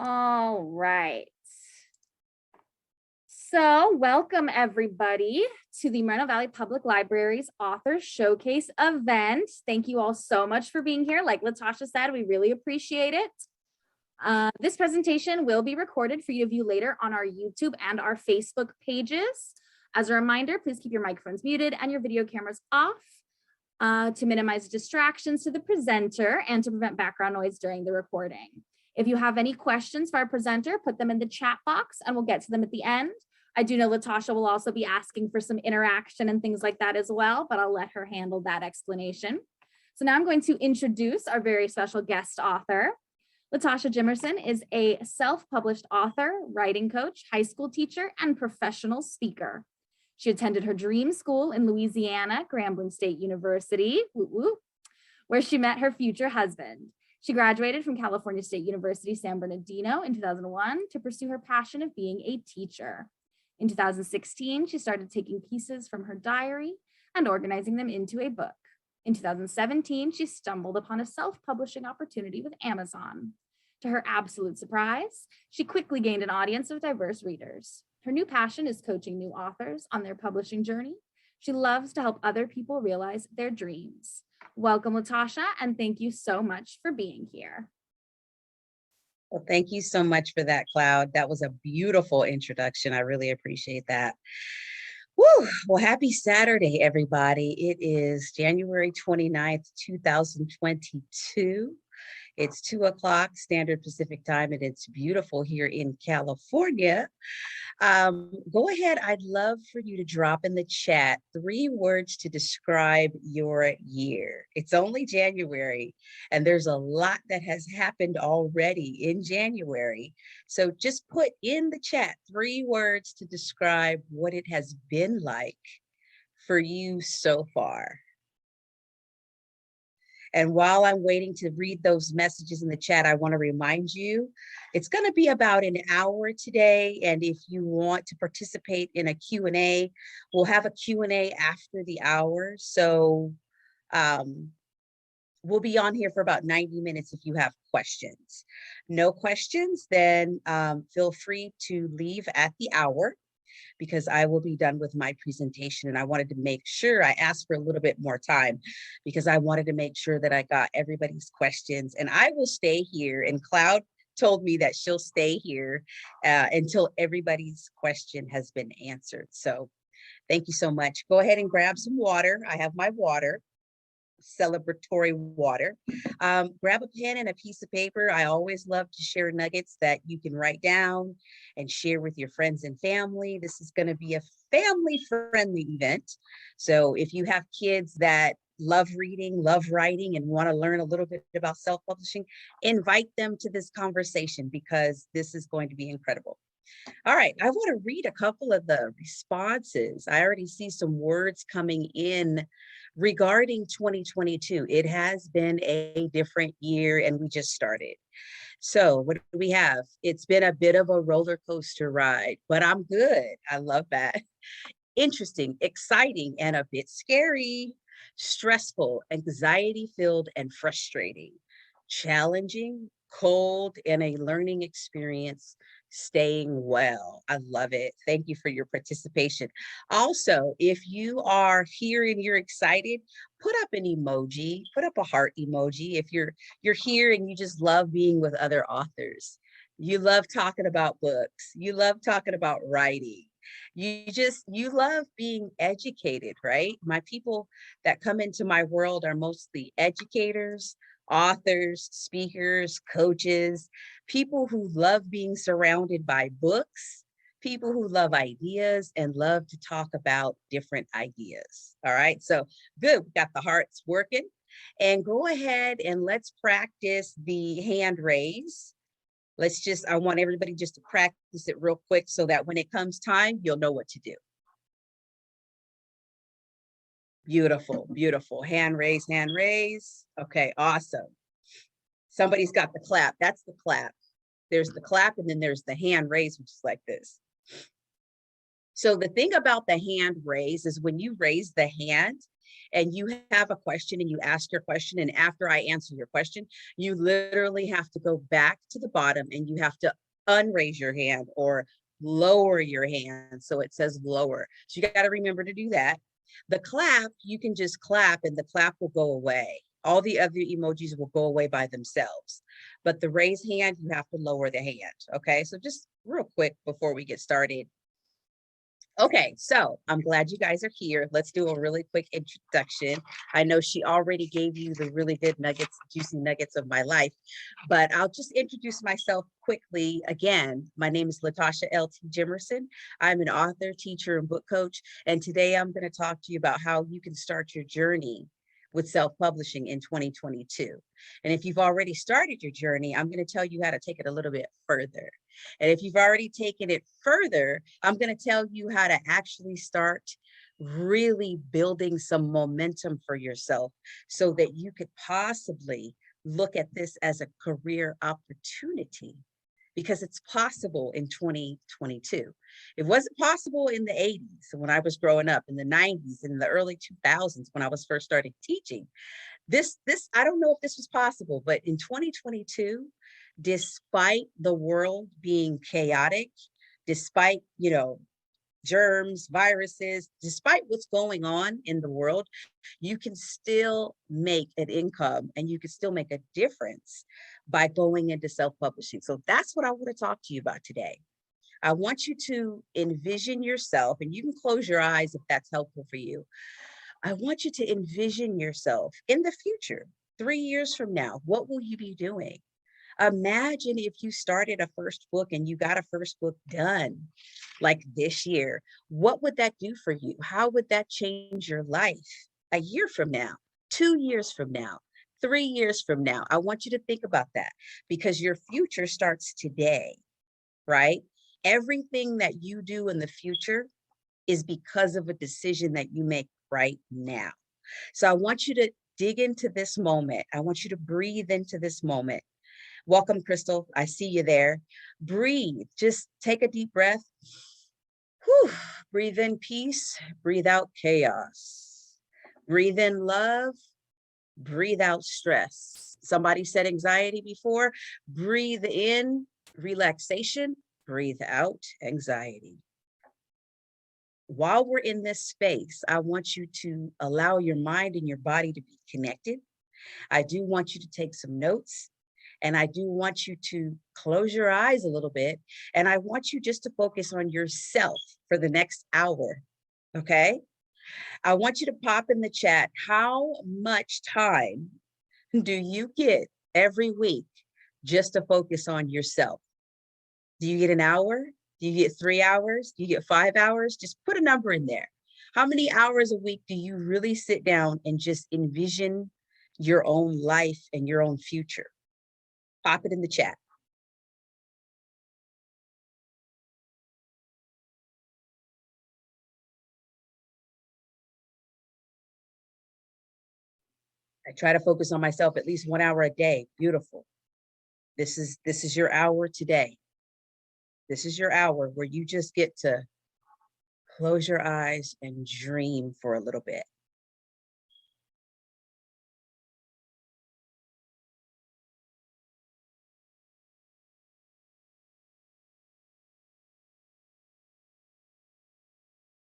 All right. So welcome everybody to the Moreno Valley Public Library's Author Showcase event. Thank you all so much for being here. Like Latasha said, we really appreciate it. This presentation will be recorded for you to view later on our YouTube and our Facebook pages. As a reminder, please keep your microphones muted and your video cameras off to minimize distractions to the presenter and to prevent background noise during the recording. If you have any questions for our presenter, put them in the chat box and we'll get to them at the end. I do know Latasha will also be asking for some interaction and things like that as well, but I'll let her handle that explanation. So now I'm going to introduce our very special guest author. Latasha Jimerson is a self-published author, writing coach, high school teacher, and professional speaker. She attended her dream school in Louisiana, Grambling State University, where she met her future husband. She graduated from California State University, San Bernardino in 2001 to pursue her passion of being a teacher. In 2016, she started taking pieces from her diary and organizing them into a book. In 2017, she stumbled upon a self-publishing opportunity with Amazon. To her absolute surprise, she quickly gained an audience of diverse readers. Her new passion is coaching new authors on their publishing journey. She loves to help other people realize their dreams. Welcome, Latasha, and thank you so much for being here. Well, thank you so much for that, Cloud. That was a beautiful introduction. I really appreciate that. Woo! Well, happy Saturday, everybody. It is January 29th, 2022. It's 2 o'clock Standard Pacific Time, and it's beautiful here in California. Go ahead. I'd love for you to drop in the chat 3 words to describe your year. It's only January, and there's a lot that has happened already in January. So just put in the chat 3 words to describe what it has been like for you so far. And while I'm waiting to read those messages in the chat, I want to remind you, it's going to be about an hour today. And if you want to participate in a Q&A, we'll have a Q&A after the hour. So we'll be on here for about 90 minutes if you have questions. No questions, then feel free to leave at the hour, because I will be done with my presentation. And I wanted to make sure I asked for a little bit more time because I wanted to make sure that I got everybody's questions. And I will stay here. And Cloud told me that she'll stay here until everybody's question has been answered. So thank you so much. Go ahead and grab some water. I have my water, celebratory water. Grab a pen and a piece of paper. I always love to share nuggets that you can write down and share with your friends and family. This is going to be a family-friendly event. So if you have kids that love reading, love writing, and want to learn a little bit about self-publishing, invite them to this conversation because this is going to be incredible. All right, I want to read a couple of the responses. I already see some words coming in regarding 2022. It has been a different year and we just started. So what do we have? It's been a bit of a roller coaster ride, but I'm good. I love that. Interesting, exciting, and a bit scary. Stressful, anxiety-filled, and frustrating. Challenging, cold, and a learning experience. Staying well. I love it. Thank you for your participation. Also, if you are here and you're excited, put up an emoji, put up a heart emoji. If you're here and you just love being with other authors, you love talking about books, you love talking about writing, you love being educated, right? My people that come into my world are mostly educators, authors, speakers, coaches, people who love being surrounded by books, people who love ideas and love to talk about different ideas. All right, so good, we got the hearts working. And go ahead and let's practice the hand raise. I want everybody just to practice it real quick so that when it comes time, you'll know what to do. Beautiful, beautiful. Hand raise, hand raise. Okay, awesome. Somebody's got the clap. That's the clap. There's the clap and then there's the hand raise, which is like this. So the thing about the hand raise is when you raise the hand, and you have a question and you ask your question, and after I answer your question, you literally have to go back to the bottom and you have to unraise your hand or lower your hand so it says lower. So you got to remember to do that. The clap, you can just clap and the clap will go away. All the other emojis will go away by themselves. But the raise hand, you have to lower the hand. Okay, so just real quick before we get started. Okay, so I'm glad you guys are here. Let's do a really quick introduction. I know she already gave you the really good nuggets, juicy nuggets of my life, but I'll just introduce myself quickly again. My name is Latasha LT Jimerson. I'm an author, teacher, and book coach. And today I'm going to talk to you about how you can start your journey with self-publishing in 2022. And if you've already started your journey, I'm going to tell you how to take it a little bit further. And if you've already taken it further, I'm going to tell you how to actually start really building some momentum for yourself so that you could possibly look at this as a career opportunity, because it's possible in 2022. It wasn't possible in the 80s when I was growing up, in the 90s, in the early 2000s when I was first starting teaching. This I don't know if this was possible, but in 2022, despite the world being chaotic, despite, germs, viruses, despite what's going on in the world, you can still make an income and you can still make a difference by going into self-publishing. So that's what I want to talk to you about today. I want you to envision yourself, and you can close your eyes if that's helpful for you. I want you to envision yourself in the future, 3 years from now. What will you be doing? Imagine if you started a first book and you got a first book done like this year. What would that do for you? How would that change your life a year from now, 2 years from now, 3 years from now? I want you to think about that, because your future starts today, right? Everything that you do in the future is because of a decision that you make right now. So I want you to dig into this moment. I want you to breathe into this moment. Welcome, Crystal. I see you there. Breathe. Just take a deep breath. Whew. Breathe in peace. Breathe out chaos. Breathe in love. Breathe out stress. Somebody said anxiety before. Breathe in relaxation. Breathe out anxiety. While we're in this space, I want you to allow your mind and your body to be connected. I do want you to take some notes. And I do want you to close your eyes a little bit. And I want you just to focus on yourself for the next hour, okay? I want you to pop in the chat, how much time do you get every week just to focus on yourself? Do you get an hour? Do you get 3 hours? Do you get 5 hours? Just put a number in there. How many hours a week do you really sit down and just envision your own life and your own future? Pop it in the chat. I try to focus on myself at least 1 hour a day. Beautiful. This is your hour today. This is your hour where you just get to close your eyes and dream for a little bit.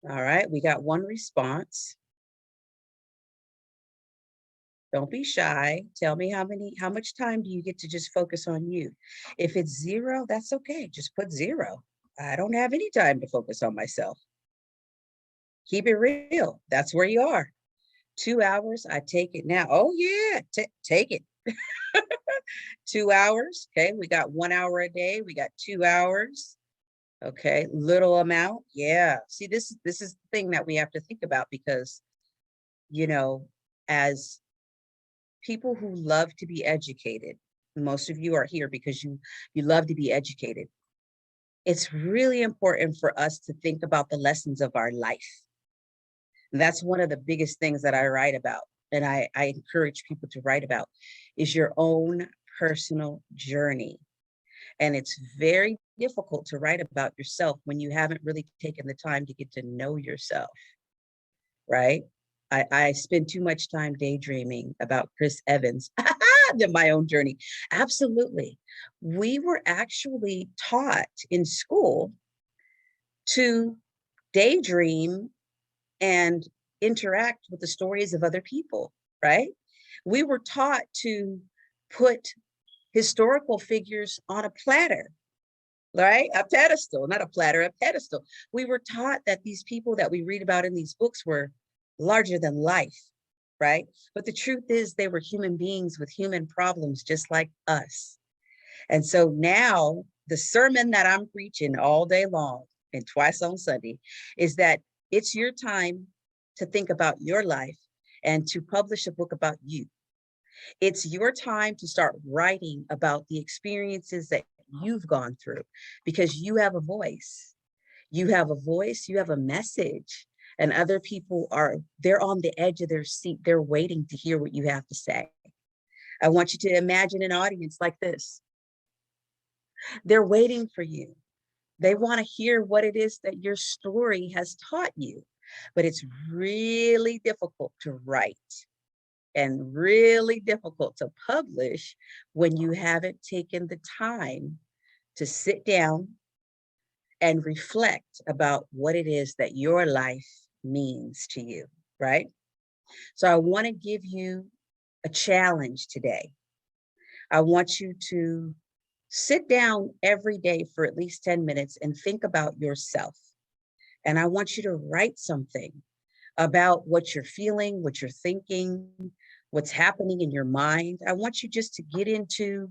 All right, we got one response. Don't be shy. Tell me how much time do you get to just focus on you? If it's 0, that's okay. Just put 0. I don't have any time to focus on myself. Keep it real. That's where you are. 2 hours, I take it now. Oh yeah, take it. 2 hours. Okay, we got 1 hour a day. We got 2 hours. Okay, little amount. Yeah. See, this is the thing that we have to think about, because, as people who love to be educated, most of you are here because you love to be educated. It's really important for us to think about the lessons of our life. And that's one of the biggest things that I write about, and I encourage people to write about, is your own personal journey. And it's very difficult to write about yourself when you haven't really taken the time to get to know yourself, right? I spend too much time daydreaming about Chris Evans than my own journey. Absolutely. We were actually taught in school to daydream and interact with the stories of other people, right? We were taught to put historical figures on a platter, right? A pedestal, not a platter, a pedestal. We were taught that these people that we read about in these books were larger than life, right? But the truth is they were human beings with human problems just like us. And so now the sermon that I'm preaching all day long and twice on Sunday is that it's your time to think about your life and to publish a book about you. It's your time to start writing about the experiences that you've gone through because you have a voice. You have a voice, you have a message, and other people they're on the edge of their seat. They're waiting to hear what you have to say. I want you to imagine an audience like this. They're waiting for you. They want to hear what it is that your story has taught you, but it's really difficult to write and really difficult to publish when you haven't taken the time to sit down and reflect about what it is that your life means to you, right? So I want to give you a challenge today. I want you to sit down every day for at least 10 minutes and think about yourself. And I want you to write something about what you're feeling, what you're thinking, what's happening in your mind. I want you just to get into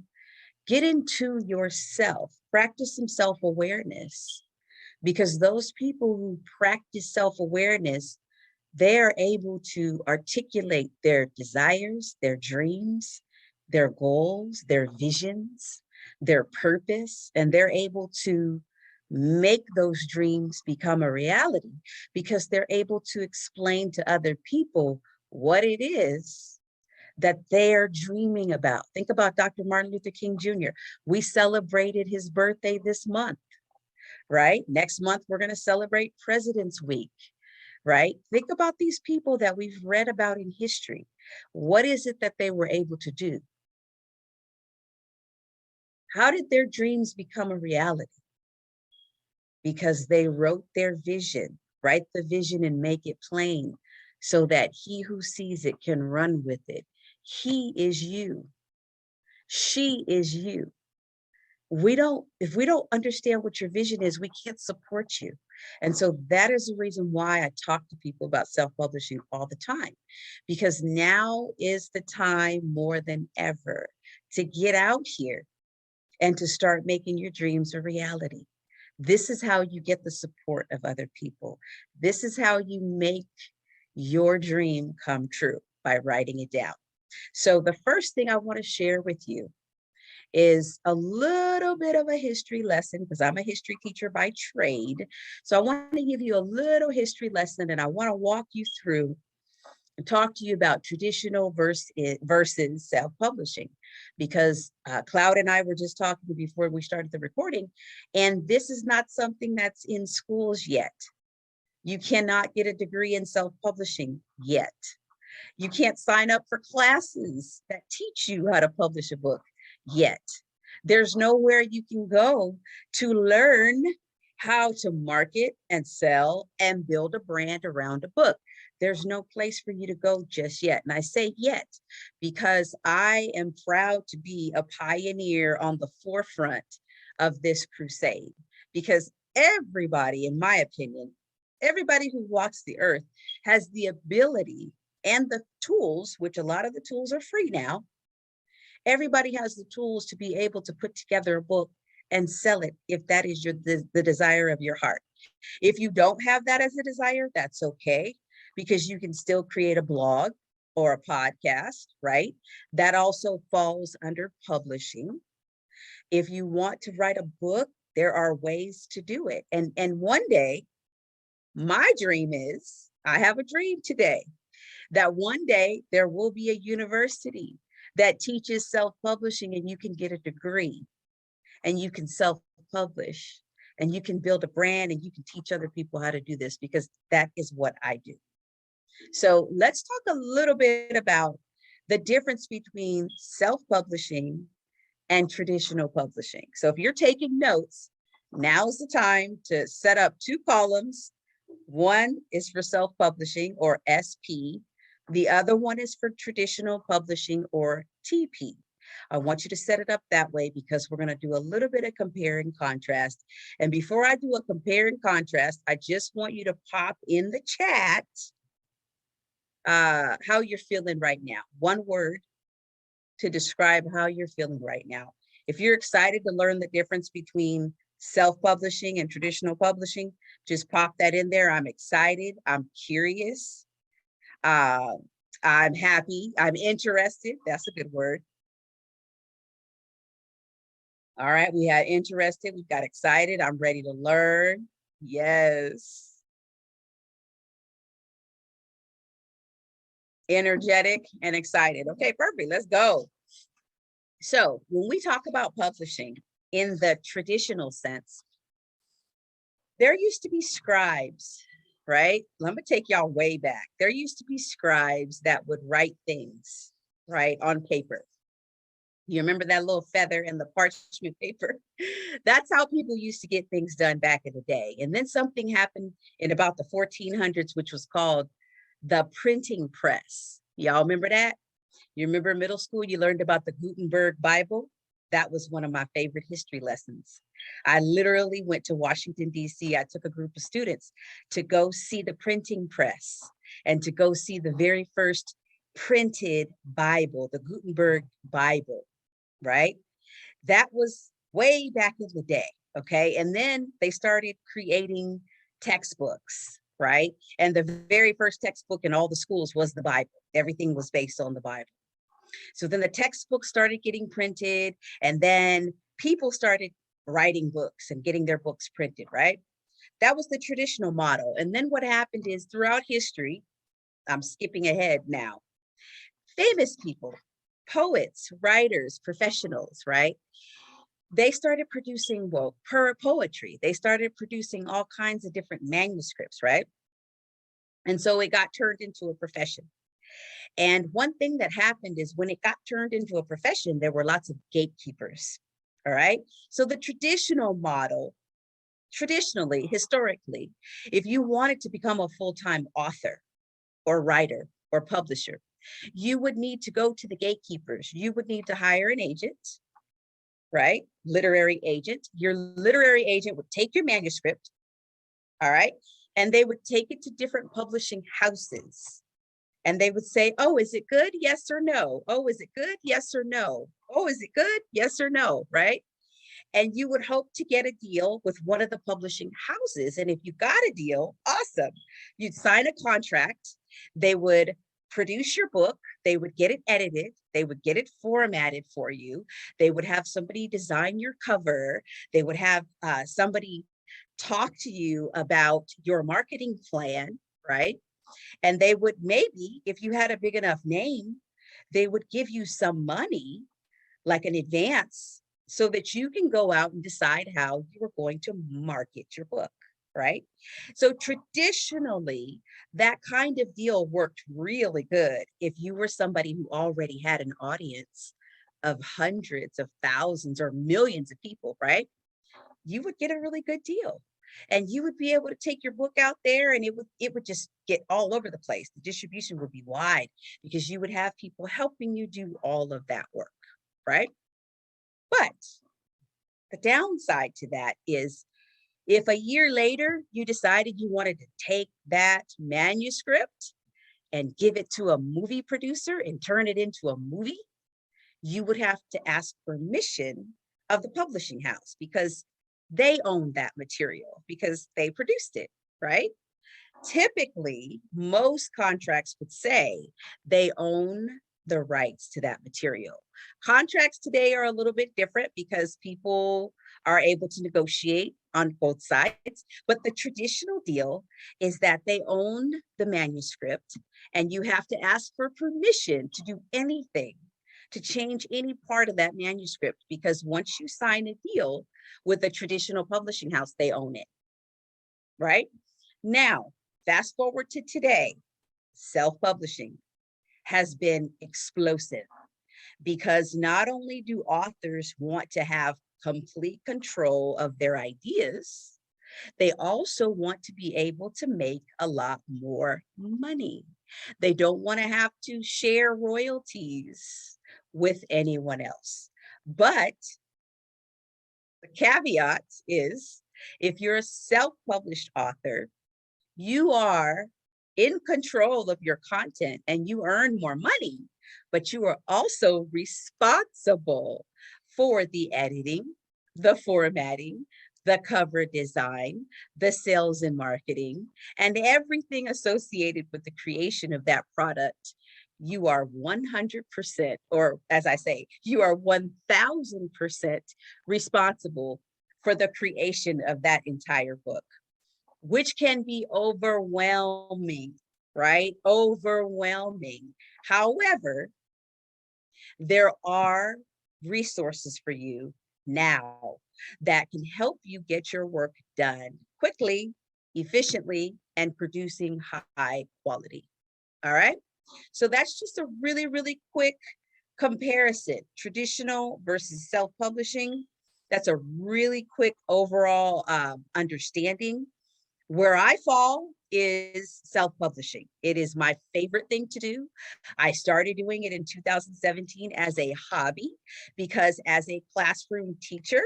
yourself, practice some self-awareness, because those people who practice self-awareness, they're able to articulate their desires, their dreams, their goals, their visions, their purpose, and they're able to make those dreams become a reality because they're able to explain to other people what it is that they're dreaming about. Think about Dr. Martin Luther King Jr. We celebrated his birthday this month, right? Next month, we're going to celebrate President's Week, right? Think about these people that we've read about in history. What is it that they were able to do? How did their dreams become a reality? Because they wrote their vision, write the vision and make it plain so that he who sees it can run with it. He is you. She is you. If we don't understand what your vision is, we can't support you. And so that is the reason why I talk to people about self-publishing all the time, because now is the time more than ever to get out here and to start making your dreams a reality. This is how you get the support of other people. This is how you make your dream come true, by writing it down. So the first thing I want to share with you is a little bit of a history lesson, because I'm a history teacher by trade. So I want to give you a little history lesson, and I want to walk you through and talk to you about traditional versus self-publishing, because Cloud and I were just talking before we started the recording, and this is not something that's in schools yet. You cannot get a degree in self-publishing yet. You can't sign up for classes that teach you how to publish a book yet. There's nowhere you can go to learn how to market and sell and build a brand around a book. There's no place for you to go just yet. And I say yet because I am proud to be a pioneer on the forefront of this crusade, because everybody, in my opinion, everybody who walks the earth has the ability and the tools, which a lot of the tools are free now. Everybody has the tools to be able to put together a book and sell it if that is the desire of your heart. If you don't have that as a desire, that's okay, because you can still create a blog or a podcast, right? That also falls under publishing. If you want to write a book, there are ways to do it. And one day, my dream is, I have a dream today, that one day there will be a university that teaches self-publishing, and you can get a degree and you can self-publish and you can build a brand and you can teach other people how to do this, because that is what I do. So let's talk a little bit about the difference between self-publishing and traditional publishing. So if you're taking notes, now's the time to set up 2 columns. One is for self-publishing, or SP. The other one is for traditional publishing, or TP. I want you to set it up that way because we're going to do a little bit of compare and contrast. And before I do a compare and contrast, I just want you to pop in the chat how you're feeling right now. One word to describe how you're feeling right now. If you're excited to learn the difference between self-publishing and traditional publishing, just pop that in there. I'm excited. I'm curious. I'm happy. I'm interested. That's a good word. All right, we had interested. We've got excited. I'm ready to learn. Yes. Energetic and excited. Okay, perfect. Let's go. So when we talk about publishing in the traditional sense, there used to be scribes, right? Let me take y'all way back. There used to be scribes that would write things, right, on paper. You remember that little feather in the parchment paper? That's how people used to get things done back in the day. And then something happened in about the 1400s, which was called the printing press. Y'all remember that? You remember middle school, you learned about the Gutenberg Bible? That was one of my favorite history lessons. I literally went to Washington, D.C. I took a group of students to go see the printing press and to go see the very first printed Bible, the Gutenberg Bible, right? That was way back in the day, okay? And then they started creating textbooks, right? And the very first textbook in all the schools was the Bible. Everything was based on the Bible. So then the textbooks started getting printed, and then people started writing books and getting their books printed, right? That was the traditional model. And then what happened is throughout history, I'm skipping ahead now, famous people, poets, writers, professionals, right? They started producing, well, poetry. They started producing all kinds of different manuscripts, right? And so it got turned into a profession. And one thing that happened is when it got turned into a profession, there were lots of gatekeepers, all right? So the traditional model, traditionally, historically, if you wanted to become a full-time author or writer or publisher, you would need to go to the gatekeepers. You would need to hire an agent, right? Literary agent. Your literary agent would take your manuscript, all right? And they would take it to different publishing houses. And they would say, oh, is it good? Yes or no? Oh, is it good? Yes or no? Oh, is it good? Yes or no, right? And you would hope to get a deal with one of the publishing houses. And if you got a deal, awesome. You'd sign a contract. They would produce your book. They would get it edited. They would get it formatted for you. They would have somebody design your cover. They would have somebody talk to you about your marketing plan, right? And they would maybe, if you had a big enough name, they would give you some money, like an advance, so that you can go out and decide how you are going to market your book, right? So traditionally, that kind of deal worked really good if you were somebody who already had an audience of hundreds of thousands or millions of people, right? You would get a really good deal. And you would be able to take your book out there and it would just get all over the place. The distribution would be wide because you would have people helping you do all of that work, right? But the downside to that is if a year later you decided you wanted to take that manuscript and give it to a movie producer and turn it into a movie, you would have to ask permission of the publishing house because they own that material because they produced it, right? Typically, most contracts would say they own the rights to that material. Contracts today are a little bit different because people are able to negotiate on both sides, but the traditional deal is that they own the manuscript and you have to ask for permission to do anything, to change any part of that manuscript, because once you sign a deal with a traditional publishing house, they own it, right? Now, fast forward to today. self-publishing has been explosive, because not only do authors want to have complete control of their ideas, they also want to be able to make a lot more money. They don't want to have to share royalties with anyone else. But the caveat is, if you're a self-published author, you are in control of your content and you earn more money, but you are also responsible for the editing, the formatting, the cover design, the sales and marketing, and everything associated with the creation of that product. You are 100%, or as I say, you are 1000% responsible for the creation of that entire book, which can be overwhelming, right? Overwhelming. However, there are resources for you now that can help you get your work done quickly, efficiently, and producing high quality. All right. So that's just a really, really quick comparison, traditional versus self-publishing. That's a really quick overall understanding. Where I fall is self-publishing. It is my favorite thing to do. I started doing it in 2017 as a hobby, because as a classroom teacher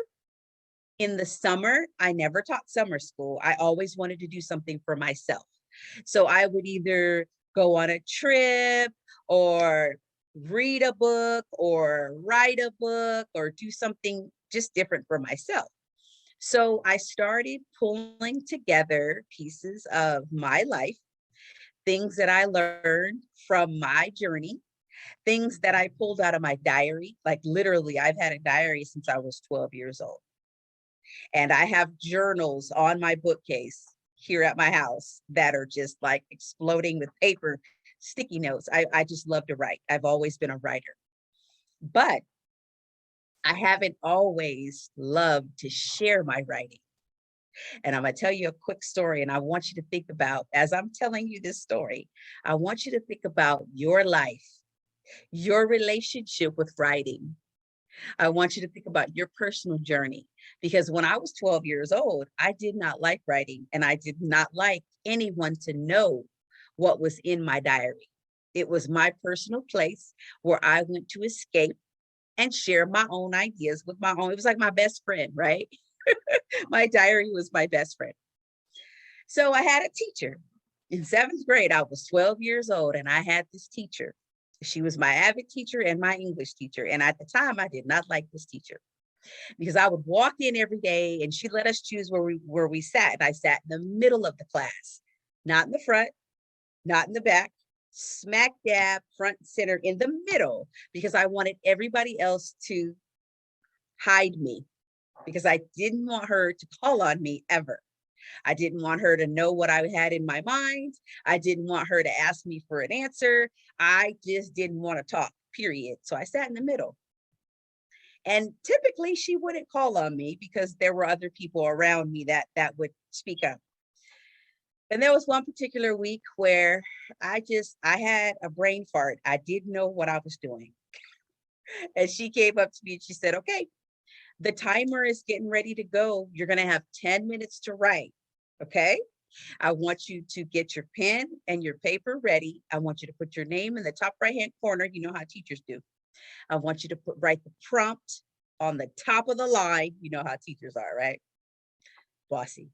in the summer, I never taught summer school. I always wanted to do something for myself. So I would either go on a trip or read a book or write a book or do something just different for myself. So I started pulling together pieces of my life, things that I learned from my journey, things that I pulled out of my diary. Like literally, I've had a diary since I was 12 years old. And I have journals on my bookcase here at my house that are just like exploding with paper, sticky notes. I just love to write. I've always been a writer. But I haven't always loved to share my writing. And I'm going to tell you a quick story. And I want you to think about, as I'm telling you this story, I want you to think about your life, your relationship with writing. I want you to think about your personal journey. Because when I was 12 years old, I did not like writing, and I did not like anyone to know what was in my diary. It was my personal place where I went to escape and share my own ideas with my own. It was like my best friend, right? My diary was my best friend. So I had a teacher in 7th grade. I was 12 years old, and I had this teacher. She was my avid teacher and my English teacher. And at the time, I did not like this teacher, because I would walk in every day and she let us choose where we sat. And I sat in the middle of the class, not in the front, not in the back, smack dab front and center in the middle, because I wanted everybody else to hide me, because I didn't want her to call on me ever. I didn't want her to know what I had in my mind. I didn't want her to ask me for an answer. I just didn't want to talk, period. So I sat in the middle. And typically she wouldn't call on me because there were other people around me that would speak up. And there was one particular week where I had a brain fart. I didn't know what I was doing. And she came up to me and she said, okay, the timer is getting ready to go. You're going to have 10 minutes to write. Okay. I want you to get your pen and your paper ready. I want you to put your name in the top right-hand corner. You know how teachers do. I want you to write the prompt on the top of the line. You know how teachers are, right? Bossy.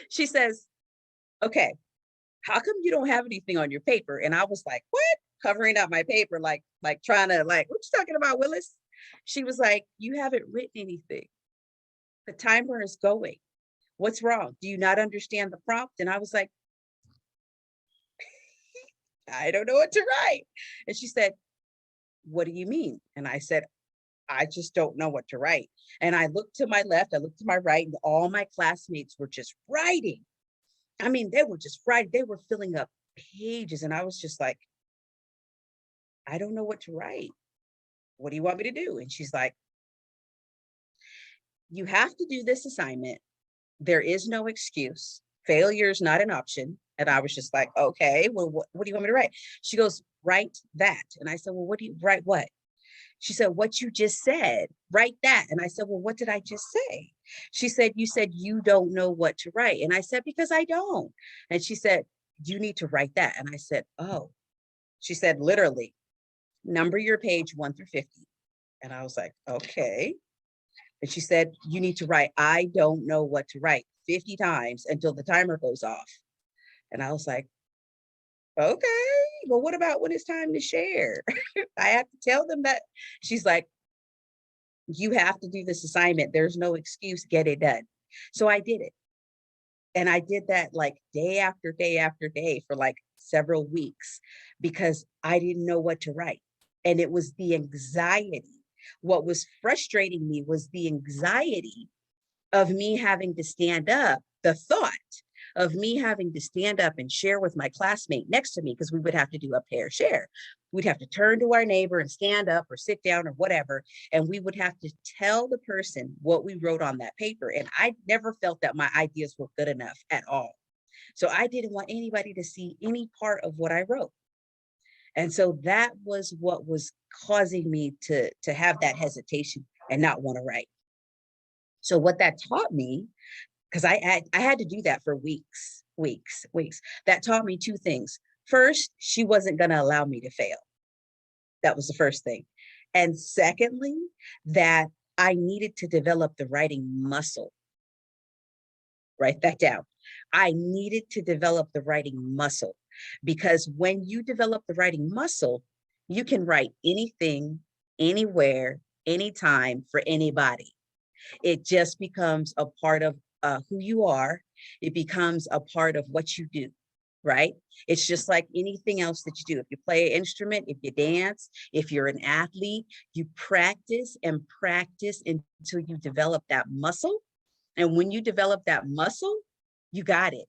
She says, okay, how come you don't have anything on your paper? And I was like, what? Covering up my paper, like trying to what you talking about, Willis? She was like, you haven't written anything. The timer is going. What's wrong? Do you not understand the prompt? And I was like, I don't know what to write. And she said, what do you mean? And I said, I just don't know what to write. And I looked to my left, I looked to my right, and all my classmates were just writing. I mean, they were just writing. They were filling up pages. And I was just like, I don't know what to write. What do you want me to do? And she's like, you have to do this assignment. There is no excuse. Failure is not an option. And I was just like, okay, well, what do you want me to write? She goes, write that. And I said, well, what do you write? What? She said, what you just said, write that. And I said, well, what did I just say? She said, you said you don't know what to write. And I said, because I don't. And she said, you need to write that. And I said, oh. She said, literally, number your page 1 through 50. And I was like, okay. And she said, you need to write, I don't know what to write 50 times until the timer goes off. And I was like, okay, well, what about when it's time to share? I have to tell them that. She's like, you have to do this assignment. There's no excuse, get it done. So I did it. And I did that like day after day after day for like several weeks because I didn't know what to write. And it was the anxiety. What was frustrating me was the anxiety of me having to stand up, the thought of me having to stand up and share with my classmate next to me, because we would have to do a pair share. We'd have to turn to our neighbor and stand up or sit down or whatever. And we would have to tell the person what we wrote on that paper. And I never felt that my ideas were good enough at all. So I didn't want anybody to see any part of what I wrote. And so that was what was causing me to have that hesitation and not want to write. So what that taught me, because I had to do that for weeks. That taught me two things. First, she wasn't going to allow me to fail. That was the first thing. And secondly, that I needed to develop the writing muscle. Write that down. I needed to develop the writing muscle, because when you develop the writing muscle, you can write anything, anywhere, anytime, for anybody. It just becomes a part of who you are. It becomes a part of what you do, right? It's just like anything else that you do. If you play an instrument, if you dance, if you're an athlete, you practice and practice until you develop that muscle. And when you develop that muscle, you got it,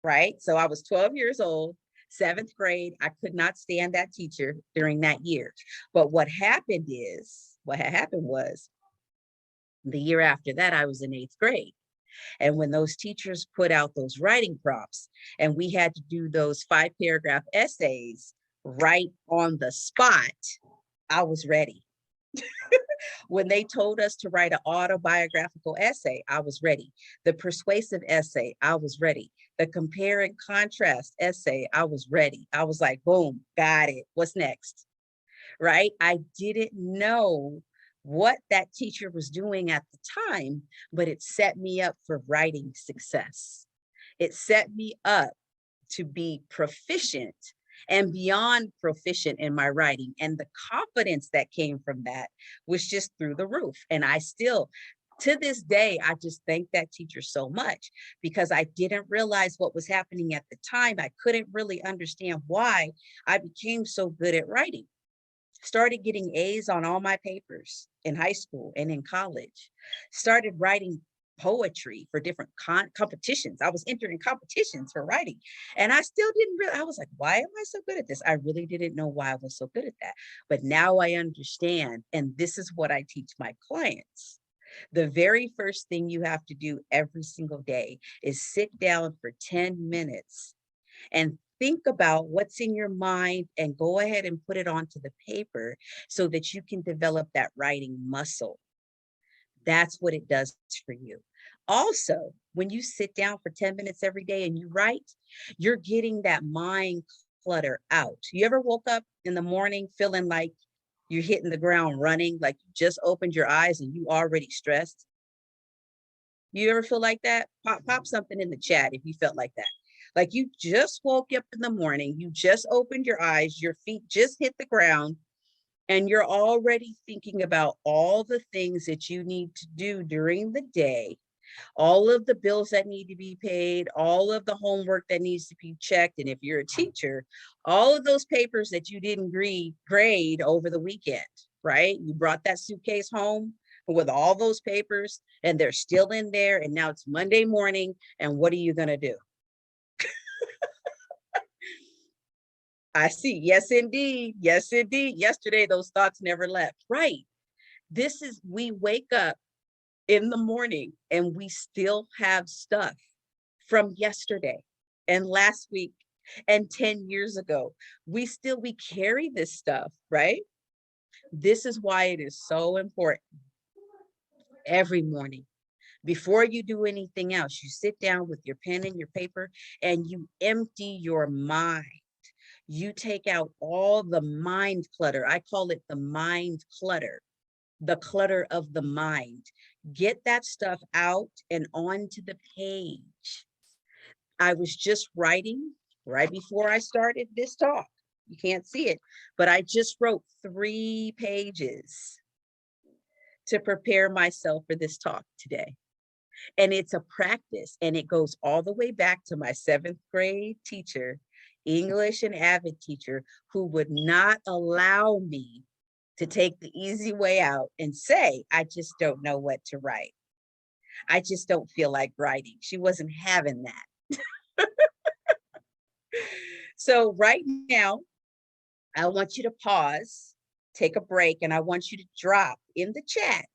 right? So I was 12 years old, 7th grade. I could not stand that teacher during that year. But what had happened was the year after that, I was in 8th grade. And when those teachers put out those writing prompts and we had to do those 5-paragraph essays right on the spot, I was ready. When they told us to write an autobiographical essay, I was ready. The persuasive essay, I was ready. The compare and contrast essay, I was ready. I was like, boom, got it. What's next? Right? I didn't know what that teacher was doing at the time, but it set me up for writing success. It set me up to be proficient and beyond proficient in my writing. And the confidence that came from that was just through the roof. And I still, to this day, I just thank that teacher so much, because I didn't realize what was happening at the time. I couldn't really understand why I became so good at writing. Started getting A's on all my papers in high school and in college. Started writing poetry for different competitions. I was entering competitions for writing. And I still didn't really, I was like, why am I so good at this? I really didn't know why I was so good at that. But now I understand. And this is what I teach my clients. The very first thing you have to do every single day is sit down for 10 minutes and think about what's in your mind and go ahead and put it onto the paper so that you can develop that writing muscle. That's what it does for you. Also, when you sit down for 10 minutes every day and you write, you're getting that mind clutter out. You ever woke up in the morning feeling like you're hitting the ground running, like you just opened your eyes and you already stressed? You ever feel like that? Pop something in the chat if you felt like that. Like you just woke up in the morning, you just opened your eyes, your feet just hit the ground, and you're already thinking about all the things that you need to do during the day, all of the bills that need to be paid, all of the homework that needs to be checked. And if you're a teacher, all of those papers that you didn't grade over the weekend, right? You brought that suitcase home with all those papers and they're still in there. And now it's Monday morning. And what are you going to do? I see. Yes, indeed. Yes, indeed. Yesterday, those thoughts never left. Right. We wake up in the morning and we still have stuff from yesterday. and last week and 10 years ago. We carry this stuff, right? This is why it is so important. Every morning, before you do anything else, you sit down with your pen and your paper and you empty your mind. You take out all the mind clutter. I call it the mind clutter, the clutter of the mind. Get that stuff out and onto the page. I was just writing right before I started this talk. You can't see it, but I just wrote 3 pages to prepare myself for this talk today. And it's a practice, and it goes all the way back to my 7th grade teacher, English and Avid teacher, who would not allow me to take the easy way out and say, I just don't know what to write. I just don't feel like writing. She wasn't having that. So right now, I want you to pause, take a break, and I want you to drop in the chat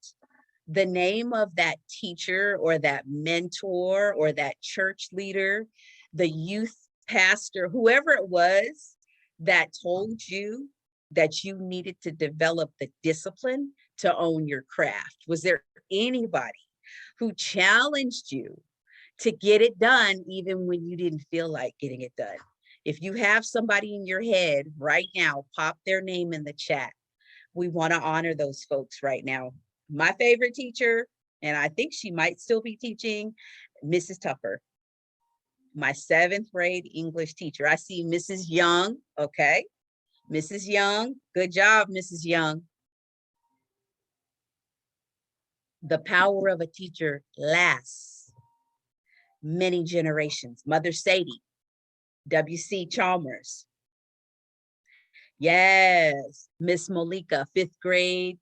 the name of that teacher or that mentor or that church leader, the youth pastor, whoever it was that told you that you needed to develop the discipline to own your craft. Was there anybody who challenged you to get it done even when you didn't feel like getting it done? If you have somebody in your head right now, pop their name in the chat. We want to honor those folks right now. My favorite teacher, and I think she might still be teaching, Mrs. Tupper, my 7th grade English teacher. I see Mrs. Young. Okay. Mrs. Young, good job, Mrs. Young. The power of a teacher lasts many generations. Mother Sadie, W.C. Chalmers. Yes, Miss Malika, 5th grade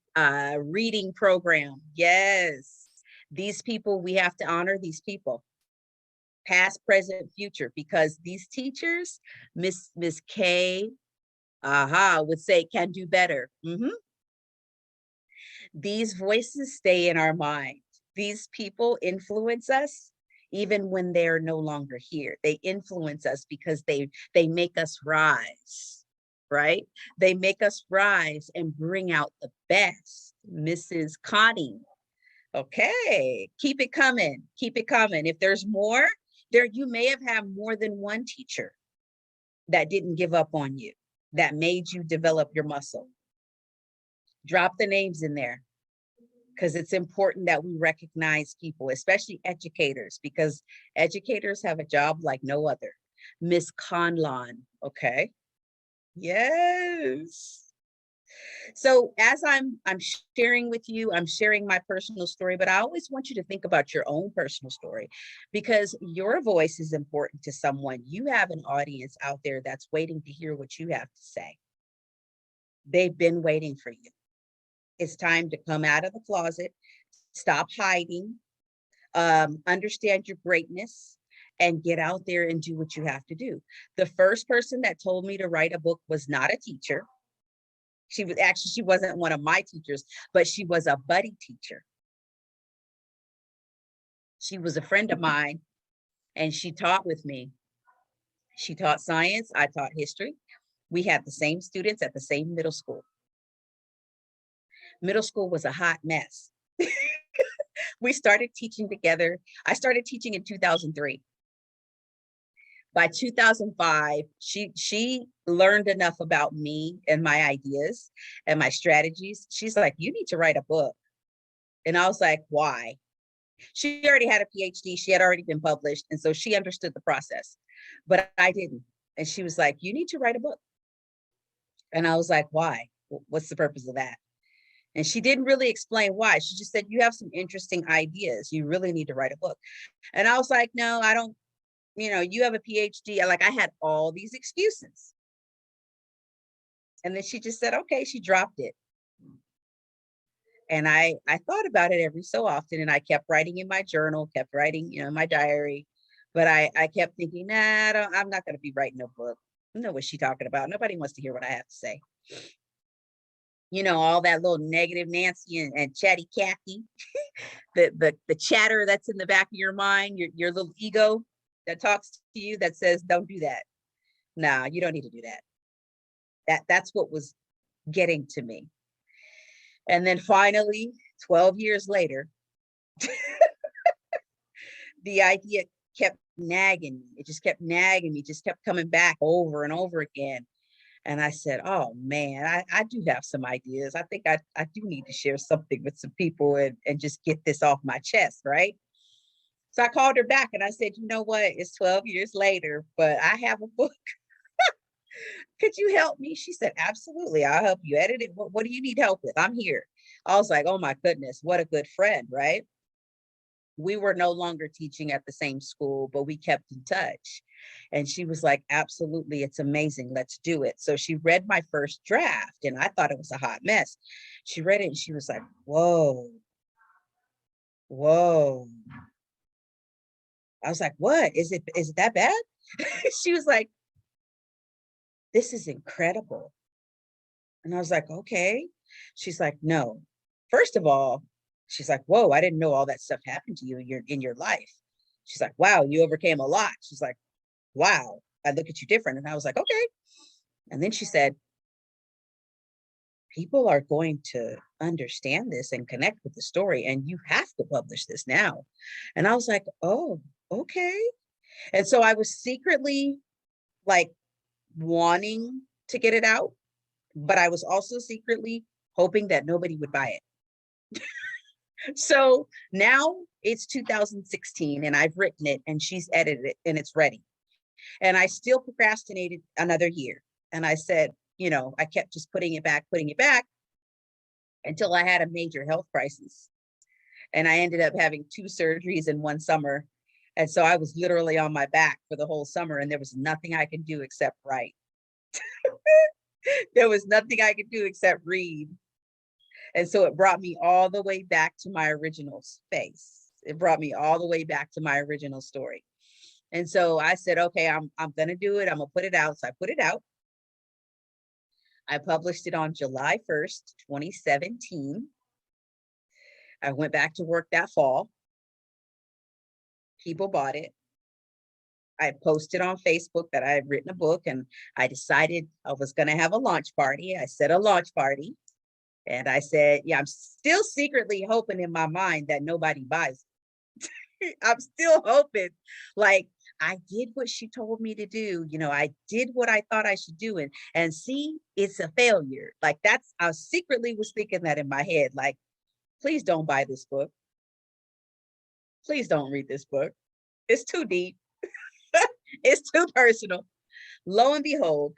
reading program. Yes, these people, we have to honor these people, past, present, future, because these teachers, Miss K, would say, can do better. These voices stay in our mind. These people influence us even when they're no longer here. They influence us because they make us rise, right? They make us rise and bring out the best. Mrs. Connie, okay, keep it coming, keep it coming. If there's more, you may have had more than one teacher that didn't give up on you, that made you develop your muscle. Drop the names in there, because it's important that we recognize people, especially educators, because educators have a job like no other. Miss Conlon, okay? Yes. So as I'm sharing with you, I'm sharing my personal story, but I always want you to think about your own personal story, because your voice is important to someone. You have an audience out there that's waiting to hear what you have to say. They've been waiting for you. It's time to come out of the closet, stop hiding, understand your greatness, and get out there and do what you have to do. The first person that told me to write a book was not a teacher. She wasn't one of my teachers, but she was a buddy teacher. She was a friend of mine, and she taught with me. She taught science, I taught history. We had the same students at the same middle school. Middle school was a hot mess. We started teaching together. I started teaching in 2003. By 2005, she learned enough about me and my ideas and my strategies. She's like, you need to write a book. And I was like, why? She already had a PhD. She had already been published. And so she understood the process, but I didn't. And she was like, you need to write a book. And I was like, why? What's the purpose of that? And she didn't really explain why. She just said, you have some interesting ideas. You really need to write a book. And I was like, no, I don't, you have a PhD. I had all these excuses. And then she just said, okay, she dropped it. And I thought about it every so often, and I kept writing in my journal, kept writing, in my diary. But I kept thinking, nah, I'm not going to be writing a book. I know what she's talking about. Nobody wants to hear what I have to say. All that little negative Nancy and chatty Cathy, the chatter that's in the back of your mind, your little ego, that talks to you that says, don't do that. Nah, you don't need to do that. That's what was getting to me. And then finally, 12 years later, the idea kept nagging me. It just kept nagging me, just kept coming back over and over again. And I said, oh man, I do have some ideas. I think I do need to share something with some people and just get this off my chest, right? So I called her back and I said, you know what? It's 12 years later, but I have a book. Could you help me? She said, absolutely. I'll help you edit it. What do you need help with? I'm here. I was like, oh my goodness, what a good friend, right? We were no longer teaching at the same school, but we kept in touch. And she was like, absolutely, it's amazing. Let's do it. So she read my first draft and I thought it was a hot mess. She read it and she was like, whoa. I was like, what? Is it that bad? She was like, this is incredible. And I was like, okay. She's like, no. First of all, she's like, whoa, I didn't know all that stuff happened to you in your life. She's like, wow, you overcame a lot. She's like, wow, I look at you different. And I was like, okay. And then she said, people are going to understand this and connect with the story, and you have to publish this now. And I was like, oh, okay. And so I was secretly like wanting to get it out, but I was also secretly hoping that nobody would buy it. So now it's 2016 and I've written it and she's edited it and it's ready. And I still procrastinated another year. And I said, you know, I kept just putting it back until I had a major health crisis. And I ended up having 2 surgeries in one summer. And so I was literally on my back for the whole summer and there was nothing I could do except write. There was nothing I could do except read. And so it brought me all the way back to my original space. It brought me all the way back to my original story. And so I said, okay, I'm going to do it. I'm going to put it out. So I put it out. I published it on July 1st, 2017. I went back to work that fall. People bought it. I posted on Facebook that I had written a book and I decided I was going to have a launch party. I said a launch party. And I said, yeah, I'm still secretly hoping in my mind that nobody buys it. I'm still hoping, like, I did what she told me to do. You know, I did what I thought I should do. And see, it's a failure. Like I secretly was thinking that in my head, like, please don't buy this book. Please don't read this book. It's too deep. It's too personal. Lo and behold,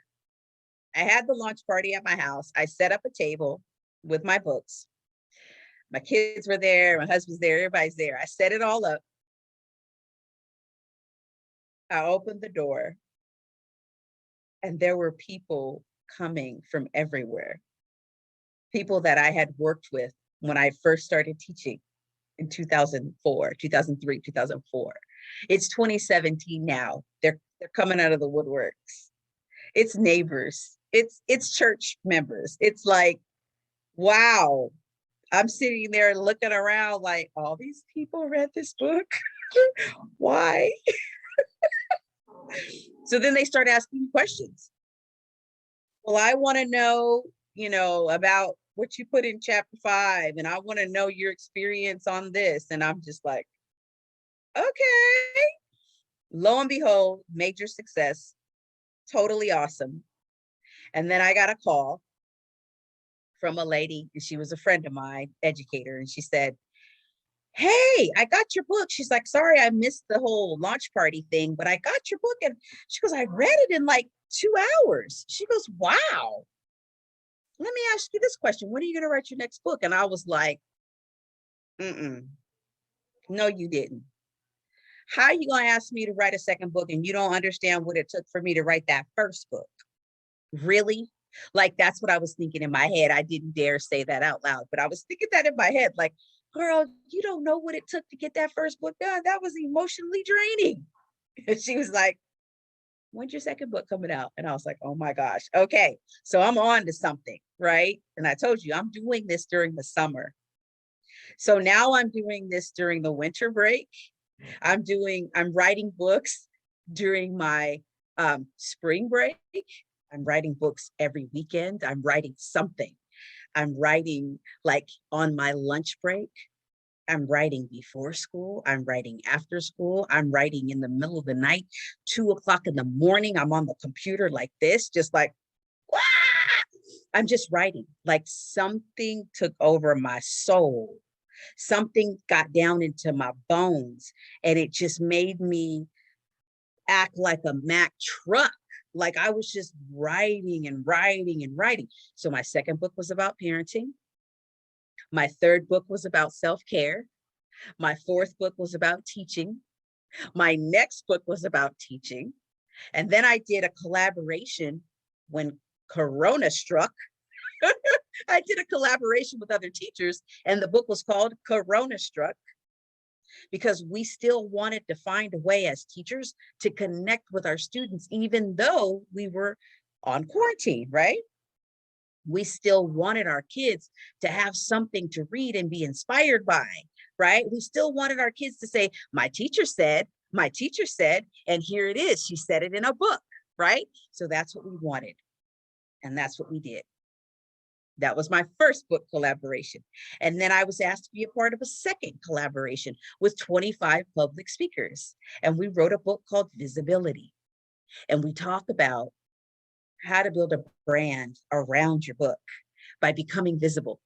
I had the launch party at my house. I set up a table with my books. My kids were there, my husband's there, everybody's there. I set it all up. I opened the door and there were people coming from everywhere. People that I had worked with when I first started teaching in 2004, 2003, 2004. It's 2017 now. They're coming out of the woodworks. It's neighbors. It's church members. It's like, wow. I'm sitting there looking around like, all these people read this book? Why? So then they start asking questions. Well, I want to know, you know, about what you put in chapter 5, and I want to know your experience on this. And I'm just like, okay. Lo and behold, major success, totally awesome. And then I got a call from a lady, and she was a friend of mine, educator, and she said, hey, I got your book. She's like, sorry, I missed the whole launch party thing, but I got your book. And she goes, I read it in like 2 hours. She goes, wow. Let me ask you this question. When are you going to write your next book? And I was like, no, you didn't. How are you going to ask me to write a second book and you don't understand what it took for me to write that first book? Really? Like, that's what I was thinking in my head. I didn't dare say that out loud, but I was thinking that in my head, like, girl, you don't know what it took to get that first book done. That was emotionally draining. And she was like, when's your second book coming out? And I was like, oh my gosh. Okay. So I'm on to something, right? And I told you, I'm doing this during the summer. So now I'm doing this during the winter break. I'm writing books during my spring break. I'm writing books every weekend. I'm writing something. I'm writing like on my lunch break. I'm writing before school. I'm writing after school. I'm writing in the middle of the night, 2 o'clock in the morning. I'm on the computer like this, just like, "Wah!" I'm just writing. Like something took over my soul. Something got down into my bones, and it just made me act like a Mack truck. Like I was just writing and writing and writing. So my second book was about parenting. My third book was about self-care. My fourth book was about teaching. My next book was about teaching. And then I did a collaboration when Corona struck. I did a collaboration with other teachers, and the book was called Corona Struck, because we still wanted to find a way as teachers to connect with our students, even though we were on quarantine, right? We still wanted our kids to have something to read and be inspired by, right? We still wanted our kids to say, my teacher said, and here it is. She said it in a book, right? So that's what we wanted. And that's what we did. That was my first book collaboration. And then I was asked to be a part of a second collaboration with 25 public speakers. And we wrote a book called Visibility. And we talk about how to build a brand around your book by becoming visible.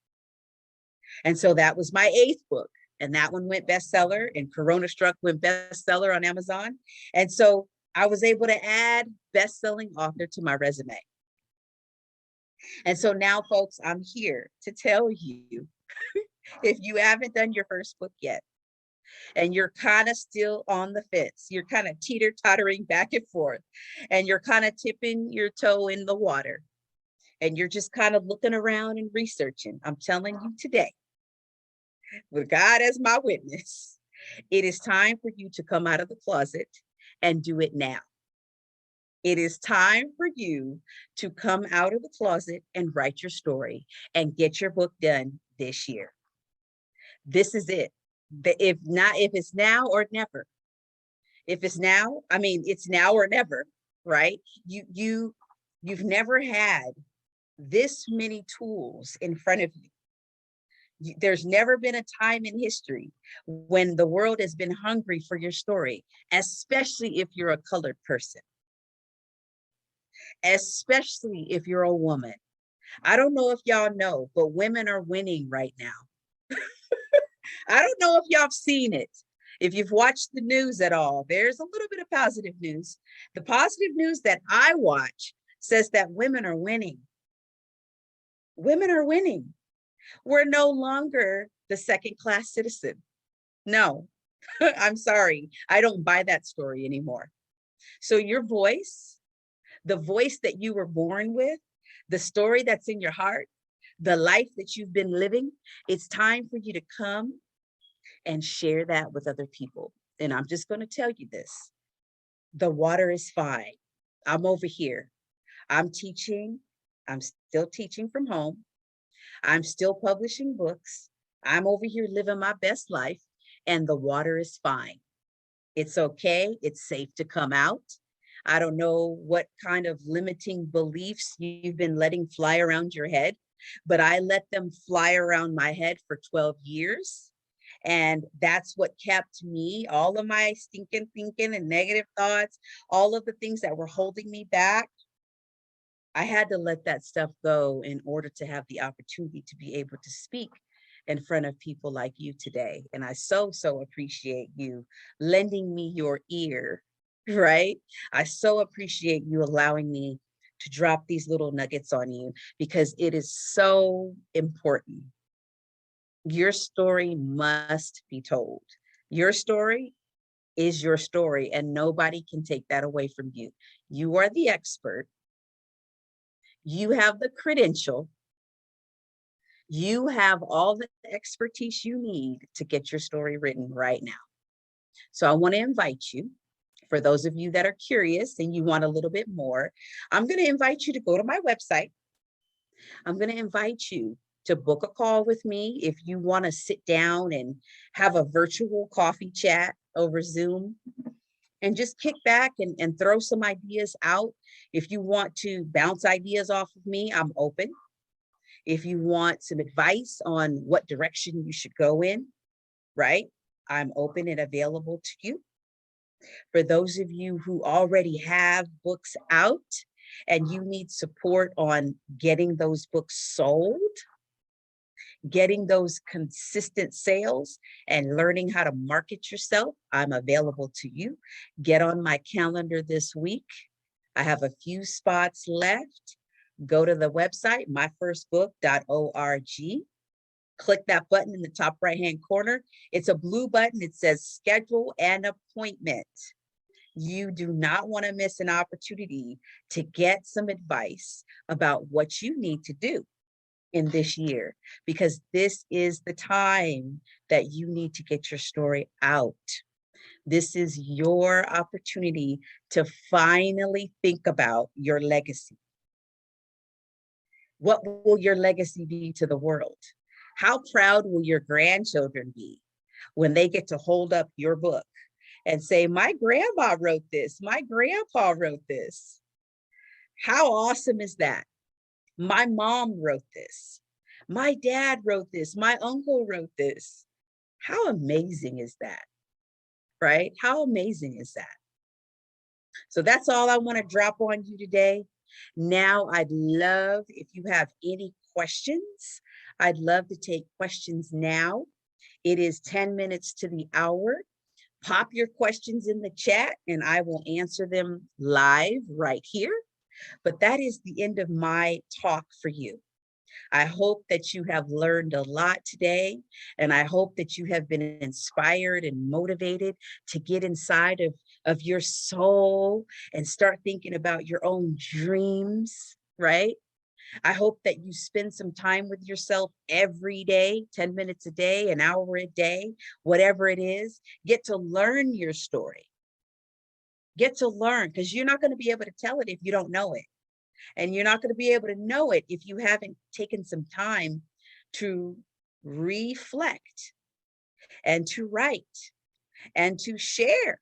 And so that was my 8th book. And that one went bestseller, and Corona Struck went bestseller on Amazon. And so I was able to add best-selling author to my resume. And so now, folks, I'm here to tell you, if you haven't done your first book yet, and you're kind of still on the fence, you're kind of teeter-tottering back and forth, and you're kind of tipping your toe in the water, and you're just kind of looking around and researching, I'm telling you today, with God as my witness, it is time for you to come out of the closet and do it now. It is time for you to come out of the closet and write your story and get your book done this year. This is it. If it's now or never. If it's now, I mean, it's now or never, right? You've never had this many tools in front of you. There's never been a time in history when the world has been hungry for your story, especially if you're a colored person. Especially if you're a woman. I don't know if y'all know, but women are winning right now. I don't know if y'all have seen it. If you've watched the news at all, there's a little bit of positive news. The positive news that I watch says that women are winning. Women are winning. We're no longer the second-class citizen. No, I'm sorry. I don't buy that story anymore. So your voice, the voice that you were born with, the story that's in your heart, the life that you've been living, it's time for you to come and share that with other people. And I'm just going to tell you this. The water is fine. I'm over here. I'm teaching. I'm still teaching from home. I'm still publishing books. I'm over here living my best life, and the water is fine. It's okay. It's safe to come out. I don't know what kind of limiting beliefs you've been letting fly around your head, but I let them fly around my head for 12 years. And that's what kept me, all of my stinking thinking and negative thoughts, all of the things that were holding me back. I had to let that stuff go in order to have the opportunity to be able to speak in front of people like you today. And I so appreciate you lending me your ear, right? I so appreciate you allowing me to drop these little nuggets on you, because it is so important. Your story must be told. Your story is your story, and nobody can take that away from you. You are the expert. You have the credential. You have all the expertise you need to get your story written right now. So I want to invite you, for those of you that are curious and you want a little bit more, I'm going to invite you to go to my website. I'm going to invite you to book a call with me if you want to sit down and have a virtual coffee chat over Zoom. and just kick back and throw some ideas out. If you want to bounce ideas off of me, I'm open. If you want some advice on what direction you should go in, right? I'm open and available to you. For those of you who already have books out and you need support on getting those books sold, getting those consistent sales and learning how to market yourself, I'm available to you. Get on my calendar this week. I have a few spots left. Go to the website, myfirstbook.org. Click that button in the top right-hand corner. It's a blue button. It says schedule an appointment. You do not want to miss an opportunity to get some advice about what you need to do in this year, because this is the time that you need to get your story out. This is your opportunity to finally think about your legacy. What will your legacy be to the world? How proud will your grandchildren be when they get to hold up your book and say, my grandma wrote this, my grandpa wrote this? How awesome is that? My mom wrote this. My dad wrote this. My uncle wrote this. How amazing is that, right? How amazing is that? So that's all I want to drop on you today. Now, I'd love, if you have any questions, I'd love to take questions now. It is 10 minutes to the hour. Pop your questions in the chat and I will answer them live right here. But that is the end of my talk for you. I hope that you have learned a lot today, and I hope that you have been inspired and motivated to get inside of your soul and start thinking about your own dreams, right? I hope that you spend some time with yourself every day, 10 minutes a day, an hour a day, whatever it is. Get to learn your story. Get to learn, because you're not going to be able to tell it if you don't know it. And you're not going to be able to know it if you haven't taken some time to reflect and to write and to share,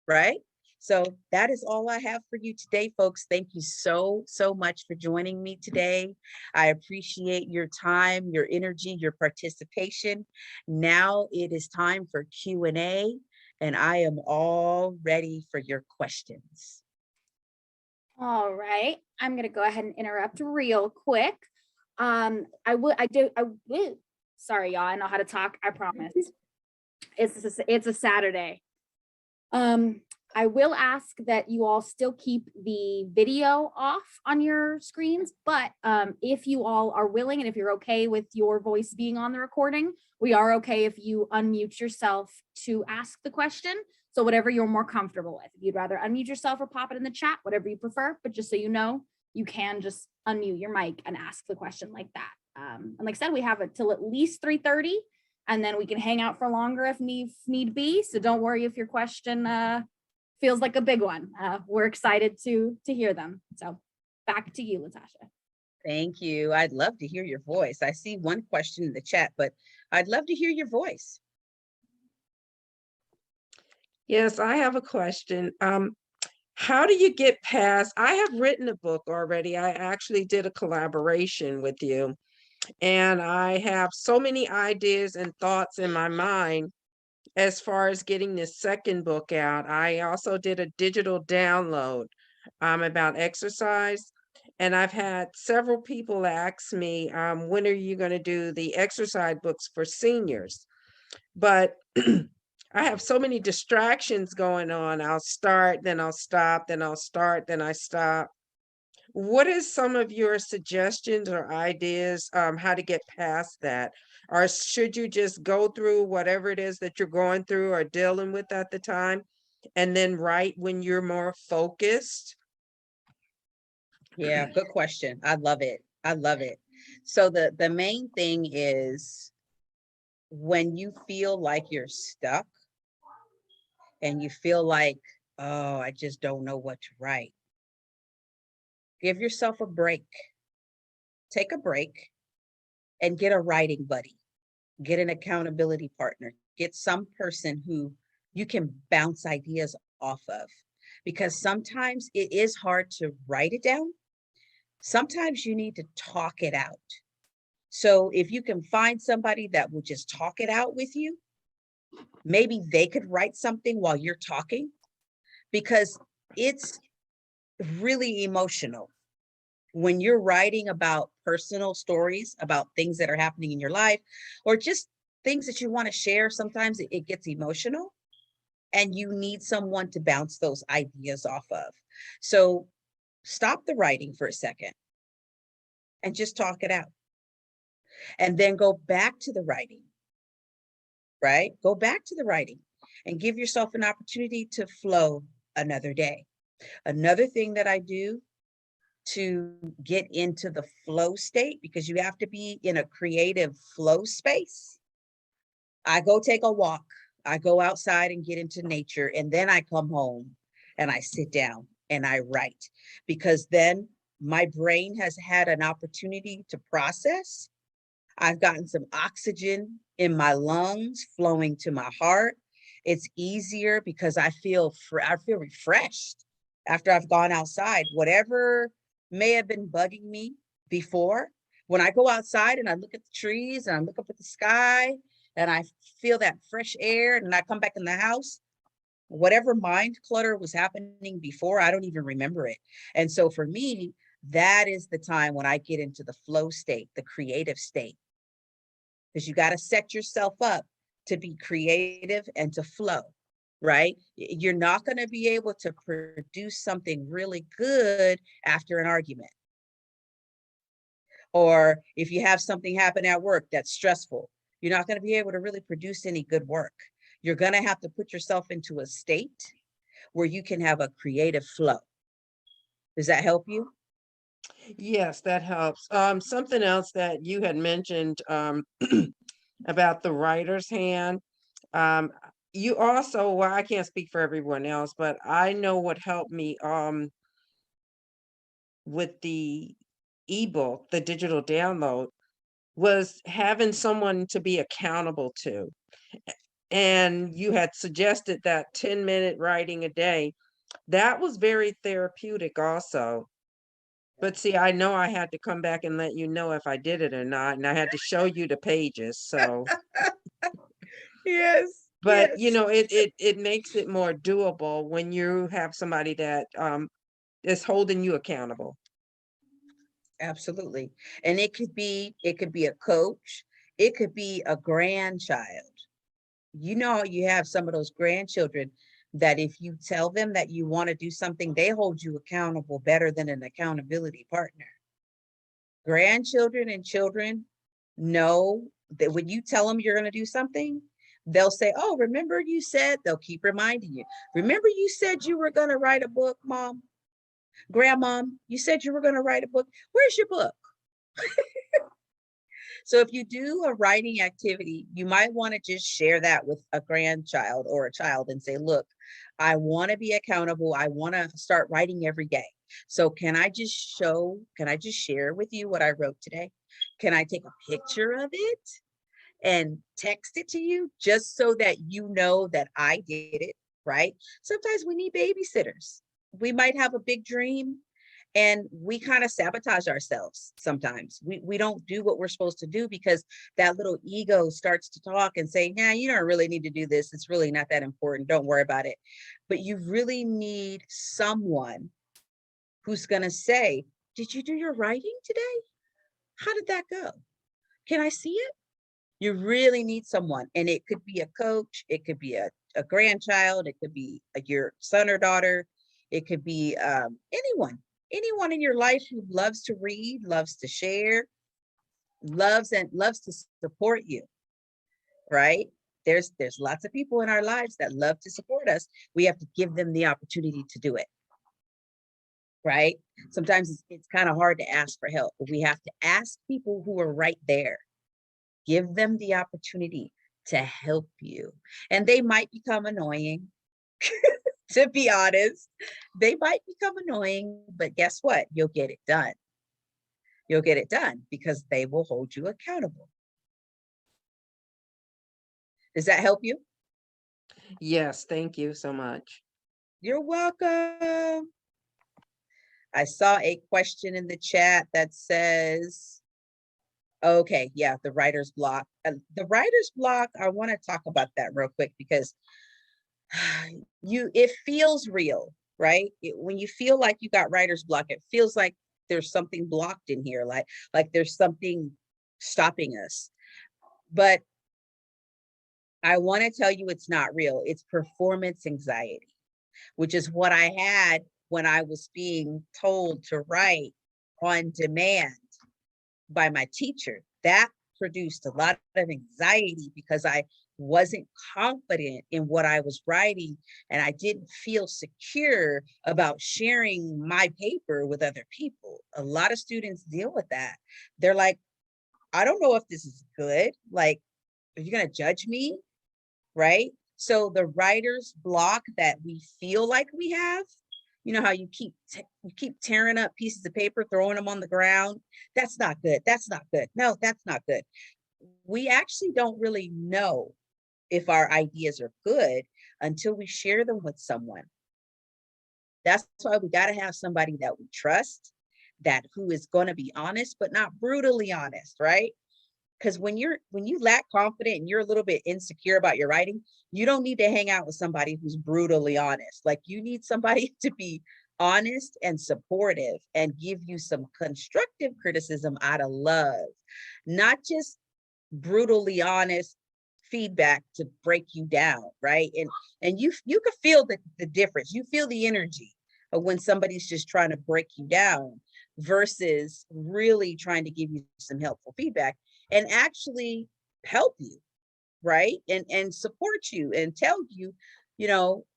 right? So that is all I have for you today, folks. Thank you so much for joining me today. I appreciate your time, your energy, your participation. Now it is time for Q&A, and I am all ready for your questions. All right, I'm going to go ahead and interrupt real quick. Sorry, y'all, I know how to talk, I promise. It's a Saturday. I will ask that you all still keep the video off on your screens, but if you all are willing and if you're okay with your voice being on the recording, we are okay if you unmute yourself to ask the question. So whatever you're more comfortable with. If you'd rather unmute yourself or pop it in the chat, whatever you prefer, but just so you know, you can just unmute your mic and ask the question like that. And like I said, we have it till at least 3:30, and then we can hang out for longer if need be. So don't worry if your question feels like a big one. We're excited to hear them. So back to you, Latasha. Thank you. I'd love to hear your voice. I see one question in the chat, but I'd love to hear your voice. Yes, I have a question. How do you get past? I have written a book already. I actually did a collaboration with you, and I have so many ideas and thoughts in my mind as far as getting this second book out. I also did a digital download about exercise, and I've had several people ask me, when are you going to do the exercise books for seniors? But I have so many distractions going on. I'll start, then I'll stop, then I'll start, then I stop. What is some of your suggestions or ideas how to get past that? Or should you just go through whatever it is that you're going through or dealing with at the time and then write when you're more focused? Yeah, good question. I love it. I love it. So the main thing is, when you feel like you're stuck and you feel like, oh, I just don't know what to write, give yourself a break. Take a break and get a writing buddy. Get an accountability partner. Get some person who you can bounce ideas off of, because sometimes it is hard to write it down. Sometimes you need to talk it out. So if you can find somebody that will just talk it out with you, maybe they could write something while you're talking, because it's really emotional when you're writing about personal stories, about things that are happening in your life, or just things that you want to share. Sometimes it gets emotional and you need someone to bounce those ideas off of. So stop the writing for a second and just talk it out. And then go back to the writing, right? Go back to the writing and give yourself an opportunity to flow another day. Another thing that I do to get into the flow state, because you have to be in a creative flow space, I go take a walk. I go outside and get into nature, and then I come home and I sit down and I write, because then my brain has had an opportunity to process. I've gotten some oxygen in my lungs flowing to my heart. It's easier because I feel refreshed after I've gone outside. Whatever may have been bugging me before, when I go outside and I look at the trees and I look up at the sky and I feel that fresh air, and I come back in the house, whatever mind clutter was happening before, I don't even remember it. And so for me, that is the time when I get into the flow state, the creative state, because you got to set yourself up to be creative and to flow, right? You're not going to be able to produce something really good after an argument. Or if you have something happen at work that's stressful, you're not going to be able to really produce any good work. You're going to have to put yourself into a state where you can have a creative flow. Does that help you? Yes, that helps. Something else that you had mentioned about the writer's hand. Um, you also, well, I can't speak for everyone else, but I know what helped me with the ebook, the digital download, was having someone to be accountable to. And you had suggested that 10-minute writing a day. That was very therapeutic also. But see, I know I had to come back and let you know if I did it or not, and I had to show you the pages. So, Yes, but yes. it makes it more doable when you have somebody that is holding you accountable. Absolutely. And it could be a coach, it could be a grandchild. You have some of those grandchildren that if you tell them that you want to do something, they hold you accountable better than an accountability partner. Grandchildren and children know that when you tell them you're going to do something, they'll say, "Oh, remember you said," they'll keep reminding you, "Remember you said you were going to write a book, Mom? Grandmom, you said you were going to write a book. Where's your book?" So if you do a writing activity, you might want to just share that with a grandchild or a child and say, "Look, I want to be accountable. I want to start writing every day. So can I just share with you what I wrote today? Can I take a picture of it and text it to you just so that you know that I did it," right? Sometimes we need babysitters. We might have a big dream and we kind of sabotage ourselves sometimes. We don't do what we're supposed to do because that little ego starts to talk and say, "Yeah, you don't really need to do this. It's really not that important. Don't worry about it." But you really need someone who's going to say, "Did you do your writing today? How did that go? Can I see it?" You really need someone. And it could be a coach, it could be a grandchild, it could be your son or daughter, it could be anyone in your life who loves to read, loves to share, loves to support you, right? There's lots of people in our lives that love to support us. We have to give them the opportunity to do it, right? Sometimes it's kind of hard to ask for help, but we have to ask people who are right there. Give them the opportunity to help you. And they might become annoying, to be honest. They might become annoying, but guess what? You'll get it done. You'll get it done because they will hold you accountable. Does that help you? Yes, thank you so much. You're welcome. I saw a question in the chat that says, okay, yeah, the writer's block. The writer's block, I want to talk about that real quick because it feels real, right? When you feel like you got writer's block, it feels like there's something blocked in here, like there's something stopping us. But I want to tell you it's not real. It's performance anxiety, which is what I had when I was being told to write on demand by my teacher. That produced a lot of anxiety because I wasn't confident in what I was writing, and I didn't feel secure about sharing my paper with other people. A lot of students deal with that. They're like, I don't know if this is good. Like, are you going to judge me? Right? So the writer's block that we feel like we have, you know how you keep tearing up pieces of paper, throwing them on the ground. That's not good. That's not good. No, that's not good. We actually don't really know if our ideas are good until we share them with someone. That's why we got to have somebody that we trust, who is going to be honest, but not brutally honest, right? Because when you lack confidence and you're a little bit insecure about your writing, you don't need to hang out with somebody who's brutally honest. Like, you need somebody to be honest and supportive and give you some constructive criticism out of love, not just brutally honest feedback to break you down, right? And you can feel the difference. You feel the energy of when somebody's just trying to break you down versus really trying to give you some helpful feedback and actually help you, right? And support you and tell you,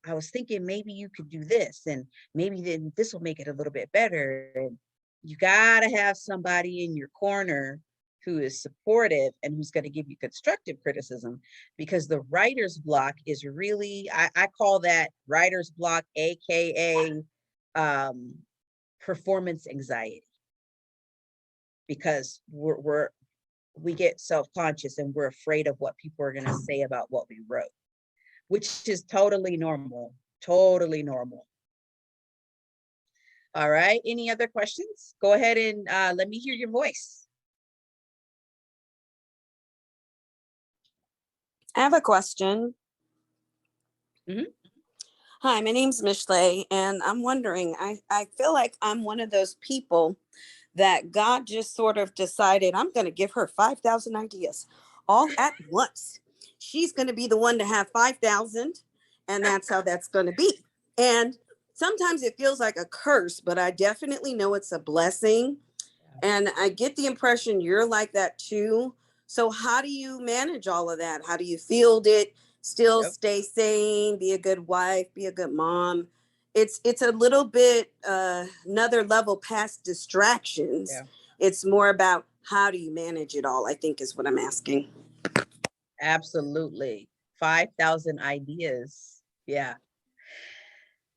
I was thinking maybe you could do this, and maybe then this will make it a little bit better. And you got to have somebody in your corner who is supportive and who's going to give you constructive criticism, because the writer's block is really, I call that writer's block, AKA performance anxiety, because we get self-conscious and we're afraid of what people are going to say about what we wrote, which is totally normal, totally normal. All right, any other questions? Go ahead and let me hear your voice. I have a question. Hi, my name's Mishley, and I'm wondering, I feel like I'm one of those people that God just sort of decided, I'm going to give her 5,000 ideas all at once. She's going to be the one to have 5,000, and that's how that's going to be. And sometimes it feels like a curse, but I definitely know it's a blessing. And I get the impression you're like that too. So how do you manage all of that? How do you field it? Still stay sane, be a good wife, be a good mom. It's a little bit another level past distractions. Yeah. It's more about how do you manage it all, I think is what I'm asking. Absolutely. 5,000 ideas. Yeah.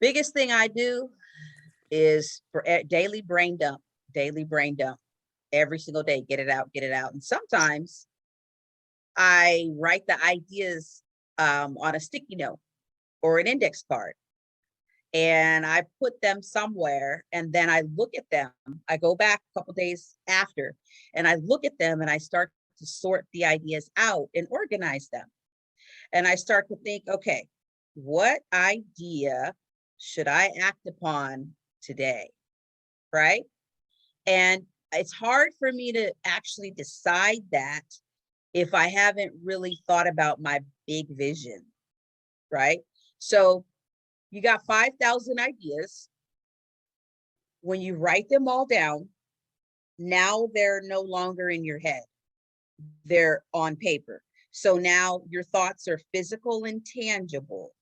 Biggest thing I do is for daily brain dump every single day. Get it out. And sometimes I write the ideas on a sticky note or an index card, and I put them somewhere, and then I look at them. I go back a couple days after and I look at them and I start to sort the ideas out and organize them. And I start to think, okay, what idea should I act upon today? Right? And it's hard for me to actually decide that if I haven't really thought about my big vision, right? So you got 5,000 ideas. When you write them all down, now they're no longer in your head. They're on paper. So now your thoughts are physical and tangible.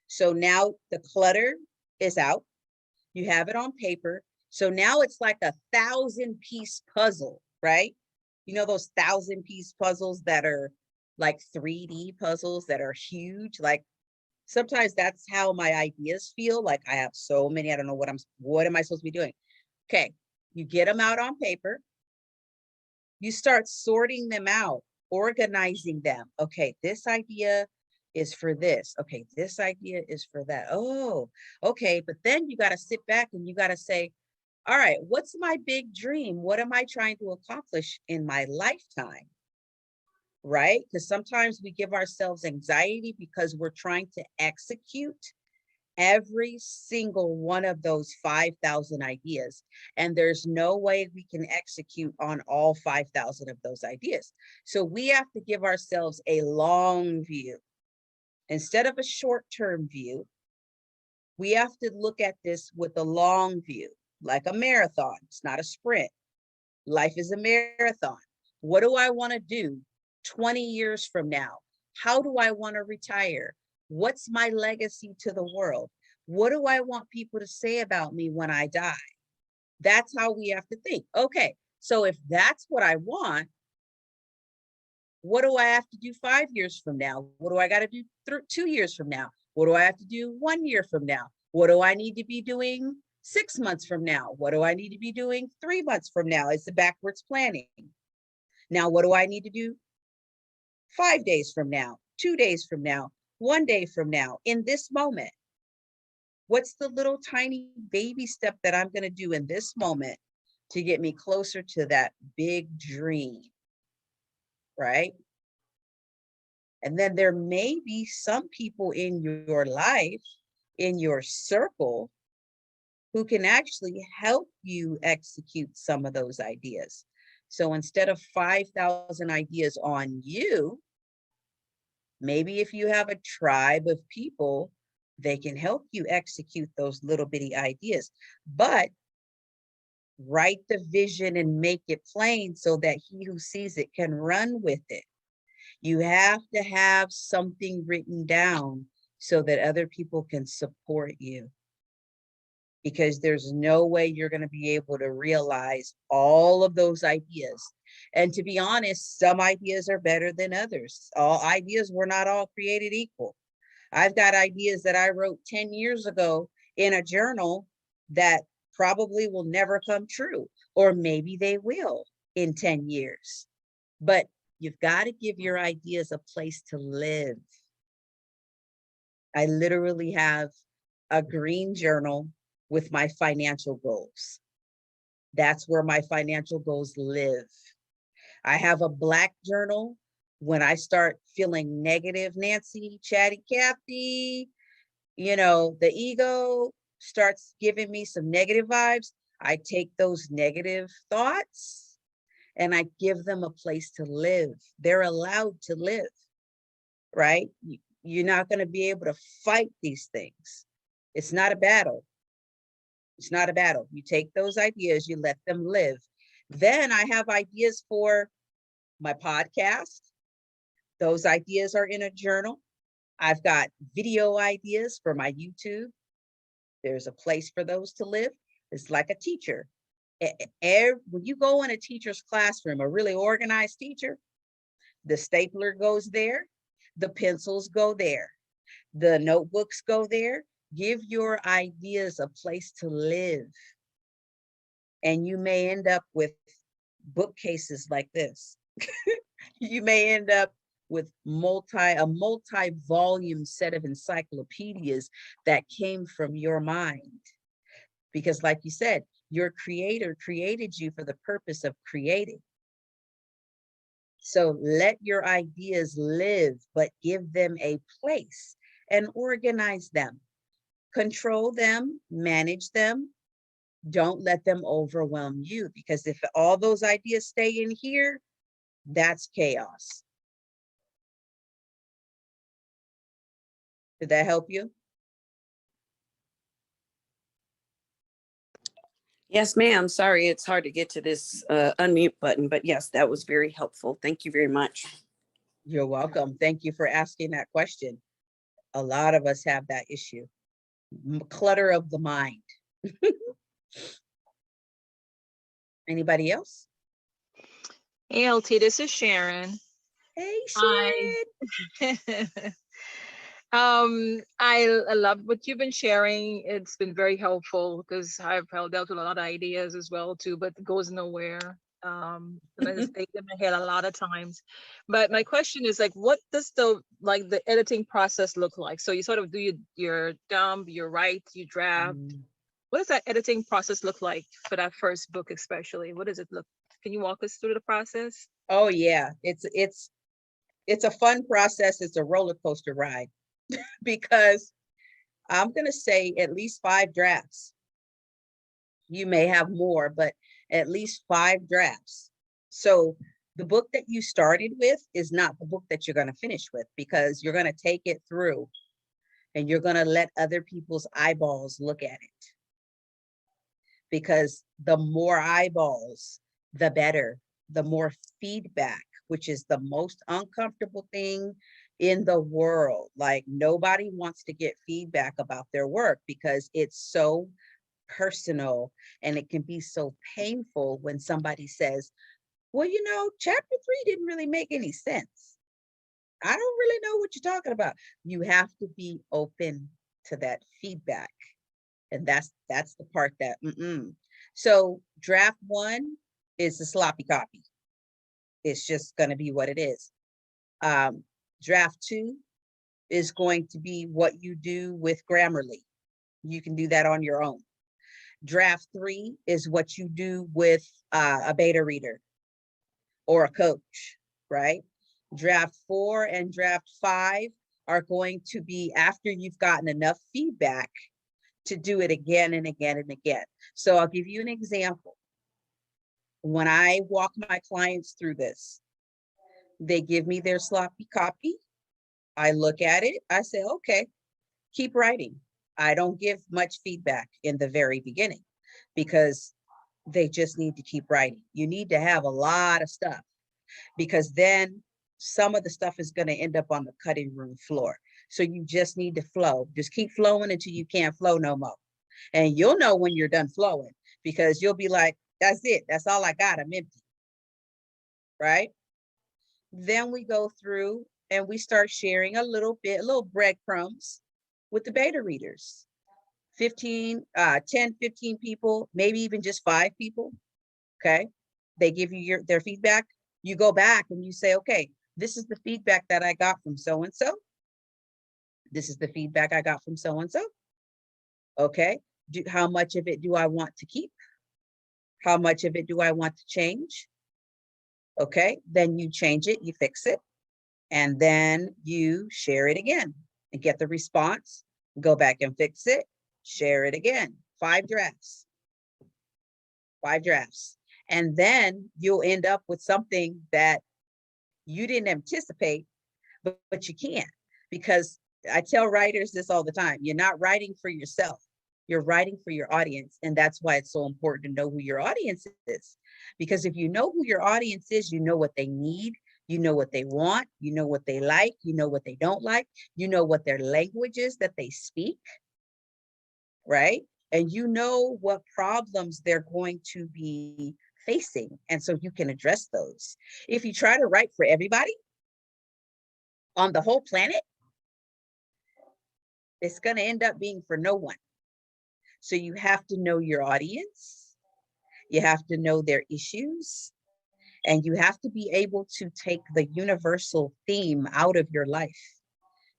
So now the clutter is out. You have it on paper. So now it's like a 1,000-piece puzzle, right? You know those 1,000-piece puzzles that are like 3D puzzles that are huge? Like, sometimes that's how my ideas feel. Like, I have so many, I don't know what am I supposed to be doing? Okay, you get them out on paper. You start sorting them out, organizing them. Okay, this idea is for this. Okay, this idea is for that. Oh, okay. But then you got to sit back and you got to say, all right, what's my big dream? What am I trying to accomplish in my lifetime? Right? Because sometimes we give ourselves anxiety because we're trying to execute every single one of those 5,000 ideas. And there's no way we can execute on all 5,000 of those ideas. So we have to give ourselves a long view. Instead of a short-term view, we have to look at this with a long view, like a marathon. It's not a sprint. Life is a marathon. What do I want to do 20 years from now? How do I want to retire? What's my legacy to the world? What do I want people to say about me when I die? That's how we have to think. Okay, so if that's what I want, what do I have to do 5 years from now? What do I got to do 2 years from now? What do I have to do 1 year from now? What do I need to be doing 6 months from now? What do I need to be doing 3 months from now? It's the backwards planning. Now, what do I need to do 5 days from now, 2 days from now, 1 day from now, in this moment? What's the little tiny baby step that I'm going to do in this moment to get me closer to that big dream, right? And then there may be some people in your life, in your circle, who can actually help you execute some of those ideas. So instead of 5,000 ideas on you, maybe if you have a tribe of people, they can help you execute those little bitty ideas. But write the vision and make it plain so that he who sees it can run with it. You have to have something written down so that other people can support you, because there's no way you're going to be able to realize all of those ideas. And to be honest, some ideas are better than others. All ideas were not all created equal. I've got ideas that I wrote 10 years ago in a journal that probably will never come true, or maybe they will in 10 years. But you've got to give your ideas a place to live. I literally have a green journal with my financial goals. That's where my financial goals live. I have a black journal. When I start feeling negative, Nancy, chatty Cathy, the ego starts giving me some negative vibes, I take those negative thoughts and I give them a place to live. They're allowed to live, right? You're not going to be able to fight these things. It's not a battle. It's not a battle. You take those ideas, you let them live. Then I have ideas for my podcast. Those ideas are in a journal. I've got video ideas for my YouTube. There's a place for those to live. It's like a teacher. When you go in a teacher's classroom, a really organized teacher, the stapler goes there, the pencils go there, the notebooks go there. Give your ideas a place to live. And you may end up with bookcases like this. You may end up with a multi-volume set of encyclopedias that came from your mind. Because like you said, your creator created you for the purpose of creating. So let your ideas live, but give them a place and organize them. Control them, manage them. Don't let them overwhelm you, because if all those ideas stay in here, that's chaos. Did that help you? Yes, ma'am. Sorry, it's hard to get to this unmute button, but yes, that was very helpful. Thank you very much. You're welcome. Thank you for asking that question. A lot of us have that issue. Clutter of the mind. Anybody else? Hey, LT, this is Sharon. Hey, Sharon. I love what you've been sharing. It's been very helpful because I've dealt with a lot of ideas as well too, but it goes nowhere. I just stayed in my head a lot of times. But my question is like, what does the editing process look like? So you sort of do your dump, you write, you draft. What does that editing process look like for that first book, especially? What does it look? Can you walk us through the process? Oh yeah, it's a fun process. It's a roller coaster ride because I'm gonna say at least 5 drafts. You may have more, but at least 5 drafts. So the book that you started with is not the book that you're going to finish with, because you're going to take it through and you're going to let other people's eyeballs look at it. Because the more eyeballs, the better, the more feedback, which is the most uncomfortable thing in the world. Like, nobody wants to get feedback about their work because it's so personal, and it can be so painful when somebody says, well, you know, chapter 3 didn't really make any sense. I don't really know what you're talking about. You have to be open to that feedback. And that's the part that, So draft 1 is a sloppy copy. It's just going to be what it is. Draft 2 is going to be what you do with Grammarly. You can do that on your own. Draft 3 is what you do with a beta reader or a coach, right? Draft 4 and draft 5 are going to be after you've gotten enough feedback to do it again and again and again. So I'll give you an example. When I walk my clients through this, they give me their sloppy copy. I look at it. I say, okay, keep writing. I don't give much feedback in the very beginning because they just need to keep writing. You need to have a lot of stuff, because then some of the stuff is going to end up on the cutting room floor. So you just need to flow. Just keep flowing until you can't flow no more. And you'll know when you're done flowing, because you'll be like, that's it. That's all I got. I'm empty. Right? Then we go through and we start sharing a little breadcrumbs with the beta readers. 10, 15 people, maybe even just 5 people. Okay. They give you their feedback. You go back and you say, okay, this is the feedback that I got from so-and-so. This is the feedback I got from so-and-so. Okay. How much of it do I want to keep? How much of it do I want to change? Okay. Then you change it, you fix it, and then you share it again and get the response. Go back and fix it, share it again. 5 drafts. 5 drafts. And then you'll end up with something that you didn't anticipate, but you can't. Because I tell writers this all the time. You're not writing for yourself. You're writing for your audience. And that's why it's so important to know who your audience is. Because if you know who your audience is, you know what they need, you know what they want, you know what they like, you know what they don't like, you know what their language is that they speak, right? And you know what problems they're going to be facing. And so you can address those. If you try to write for everybody on the whole planet, it's going to end up being for no one. So you have to know your audience. You have to know their issues. And you have to be able to take the universal theme out of your life,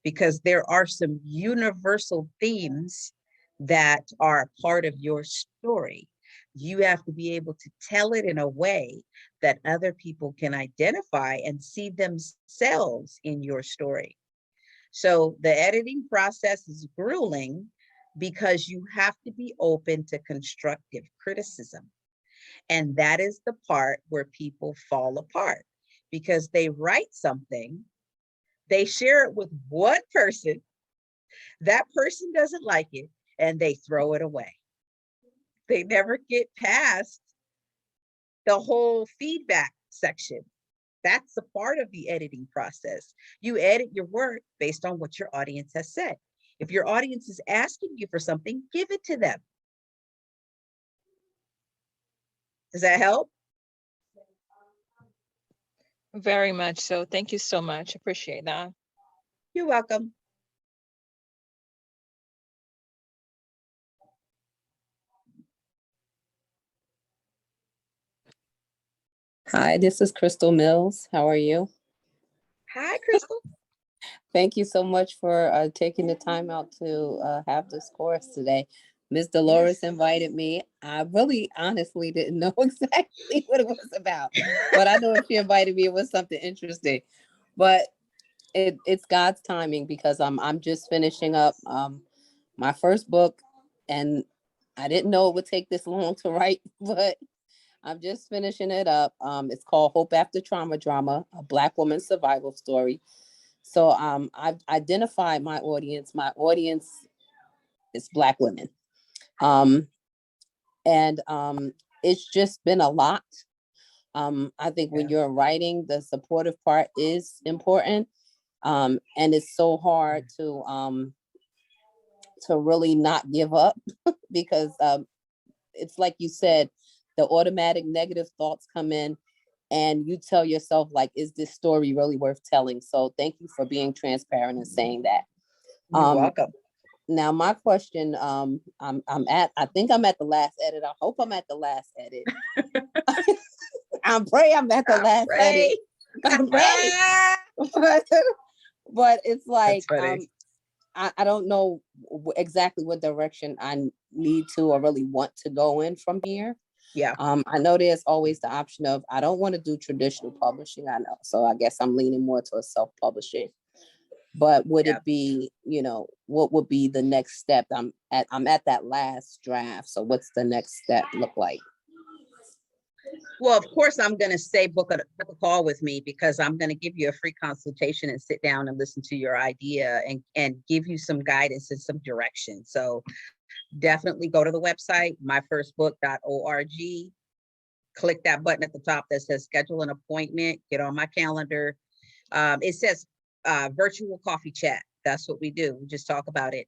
because there are some universal themes that are part of your story. You have to be able to tell it in a way that other people can identify and see themselves in your story. So the editing process is grueling because you have to be open to constructive criticism. And that is the part where people fall apart, because they write something, they share it with one person, that person doesn't like it, and they throw it away. They never get past the whole feedback section. That's a part of the editing process. You edit your work based on what your audience has said. If your audience is asking you for something, give it to them. Does that help? Very much so. Thank you so much. Appreciate that. You're welcome. Hi, this is Crystal Mills. How are you? Hi, Crystal. Thank you so much for taking the time out to have this course today. Ms. Dolores invited me. I really honestly didn't know exactly what it was about, but I know if she invited me, it was something interesting. But it's God's timing because I'm just finishing up my first book, and I didn't know it would take this long to write, but I'm just finishing it up. It's called Hope After Trauma Drama, a Black woman's survival story. So I've identified my audience. My audience is Black women. And it's just been a lot. I think when you're writing, the supportive part is important. And it's so hard to really not give up because it's like you said, the automatic negative thoughts come in and you tell yourself, like, is this story really worth telling? So thank you for being transparent and saying that. You're welcome. Now my question, I think I'm at the last edit. I hope I'm at the last edit. I'm praying I'm at the last edit. I'm ready. But it's like, I don't know exactly what direction I need to or really want to go in from here. Yeah. I know there's always the option of, I don't want to do traditional publishing. I know. So I guess I'm leaning more towards self-publishing. But would it be, what would be the next step? I'm at that last draft. So what's the next step look like? Well, of course, I'm going to say book a call with me because I'm going to give you a free consultation and sit down and listen to your idea and give you some guidance and some direction. So definitely go to the website, myfirstbook.org. Click that button at the top that says schedule an appointment, get on my calendar. It says virtual coffee chat. That's what we do. We just talk about it.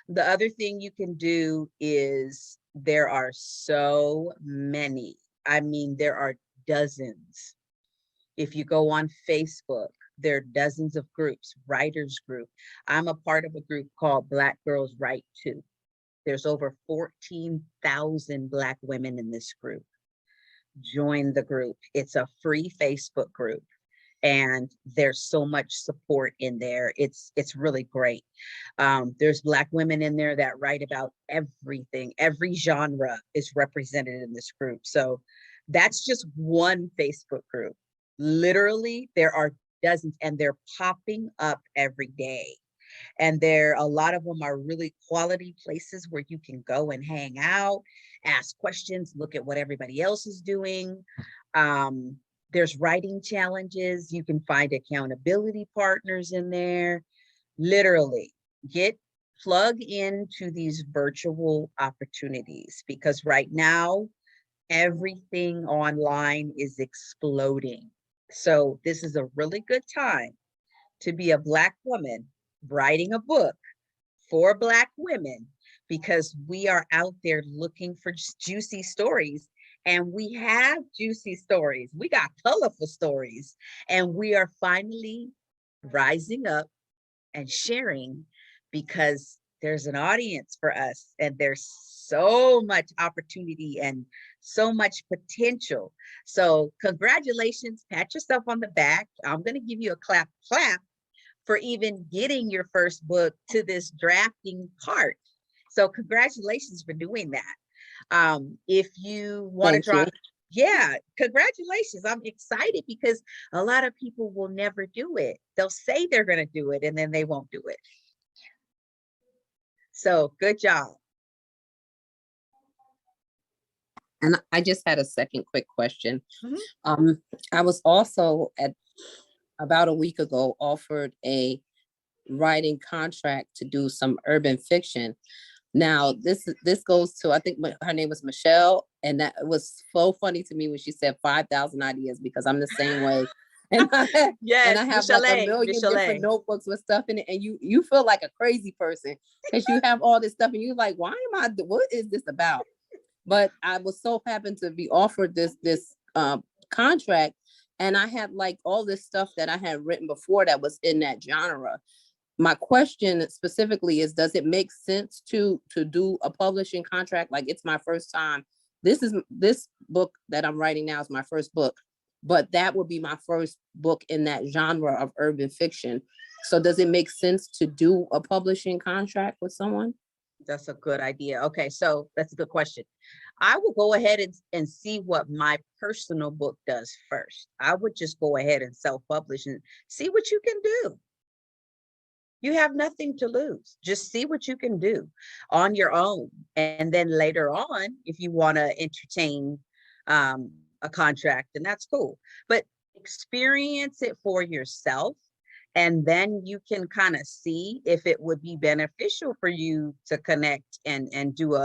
The other thing you can do is there are so many. I mean, there are dozens. If you go on Facebook, there are dozens of groups, writers group. I'm a part of a group called Black Girls Write Too. There's over 14,000 Black women in this group. Join the group. It's a free Facebook group. And there's so much support in there. It's really great. There's Black women in there that write about everything. Every genre is represented in this group. So that's just one Facebook group. Literally, there are dozens and they're popping up every day. And a lot of them are really quality places where you can go and hang out, ask questions, look at what everybody else is doing. There's writing challenges. You can find accountability partners in there. Literally, plug into these virtual opportunities because right now, everything online is exploding. So this is a really good time to be a Black woman writing a book for Black women because we are out there looking for juicy stories. And we have juicy stories. We got colorful stories. And we are finally rising up and sharing because there's an audience for us. And there's so much opportunity and so much potential. So congratulations, pat yourself on the back. I'm going to give you a clap for even getting your first book to this drafting part. So congratulations for doing that. If you want to drop, congratulations. I'm excited because a lot of people will never do it. They'll say they're going to do it and then they won't do it. So good job. And I just had a second quick question. Mm-hmm. I was also about a week ago offered a writing contract to do some urban fiction. Now, this goes to, I think her name was Michelle, and that was so funny to me when she said 5,000 ideas because I'm the same way. And I have Michelle, like a million different notebooks with stuff in it, and you feel like a crazy person because you have all this stuff, and you're like, what is this about? But I was so happened to be offered this contract, and I had like all this stuff that I had written before that was in that genre. My question specifically is, does it make sense to do a publishing contract? Like, it's my first time. This book that I'm writing now is my first book. but that would be my first book in that genre of urban fiction. So does it make sense to do a publishing contract with someone? That's a good idea. Okay, so that's a good question. I will go ahead and see what my personal book does first. I would just go ahead and self-publish and see what you can do. You have nothing to lose. Just see what you can do on your own. And then later on, if you want to entertain a contract, then that's cool. But experience it for yourself. And then you can kind of see if it would be beneficial for you to connect and do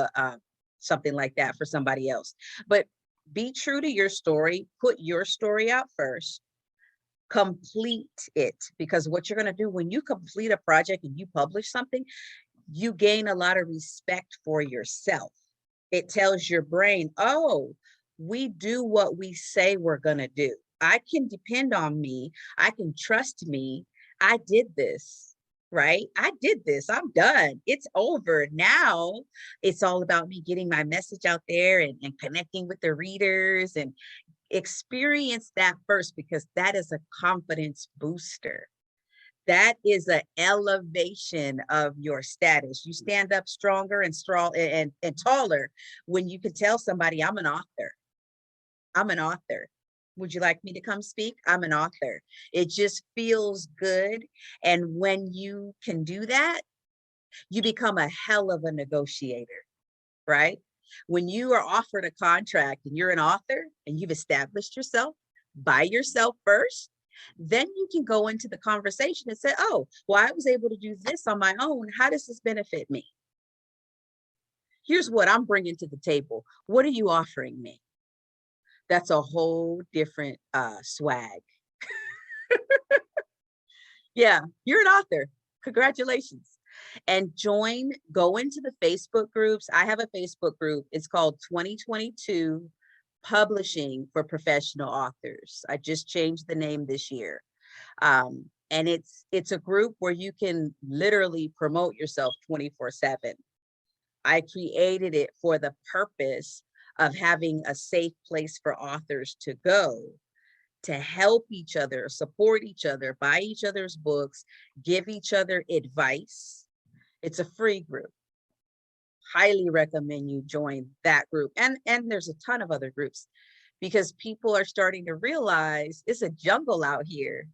something like that for somebody else. But be true to your story. Put your story out first. Complete it, because what you're going to do when you complete a project and you publish something, you gain a lot of respect for yourself. It tells your brain, oh, we do what we say we're going to do. I can depend on me. I can trust me. I did this, right? I did this. I'm done. It's over. Now it's all about me getting my message out there and connecting with the readers, and experience that first, because that is a confidence booster. That is an elevation of your status. You stand up stronger and strong and taller when you can tell somebody, I'm an author. I'm an author. Would you like me to come speak? I'm an author. It just feels good. And when you can do that, you become a hell of a negotiator, right? When you are offered a contract and you're an author and you've established yourself by yourself first, then you can go into the conversation and say, oh, well, I was able to do this on my own. How does this benefit me? Here's what I'm bringing to the table. What are you offering me? That's a whole different swag. Yeah, you're an author. Congratulations. And go into the Facebook groups. I have a Facebook group. It's called 2022 Publishing for Professional Authors. I just changed the name this year. And it's a group where you can literally promote yourself 24/7. I created it for the purpose of having a safe place for authors to go to help each other, support each other, buy each other's books, give each other advice. It's a free group. Highly recommend you join that group. And there's a ton of other groups, because people are starting to realize it's a jungle out here.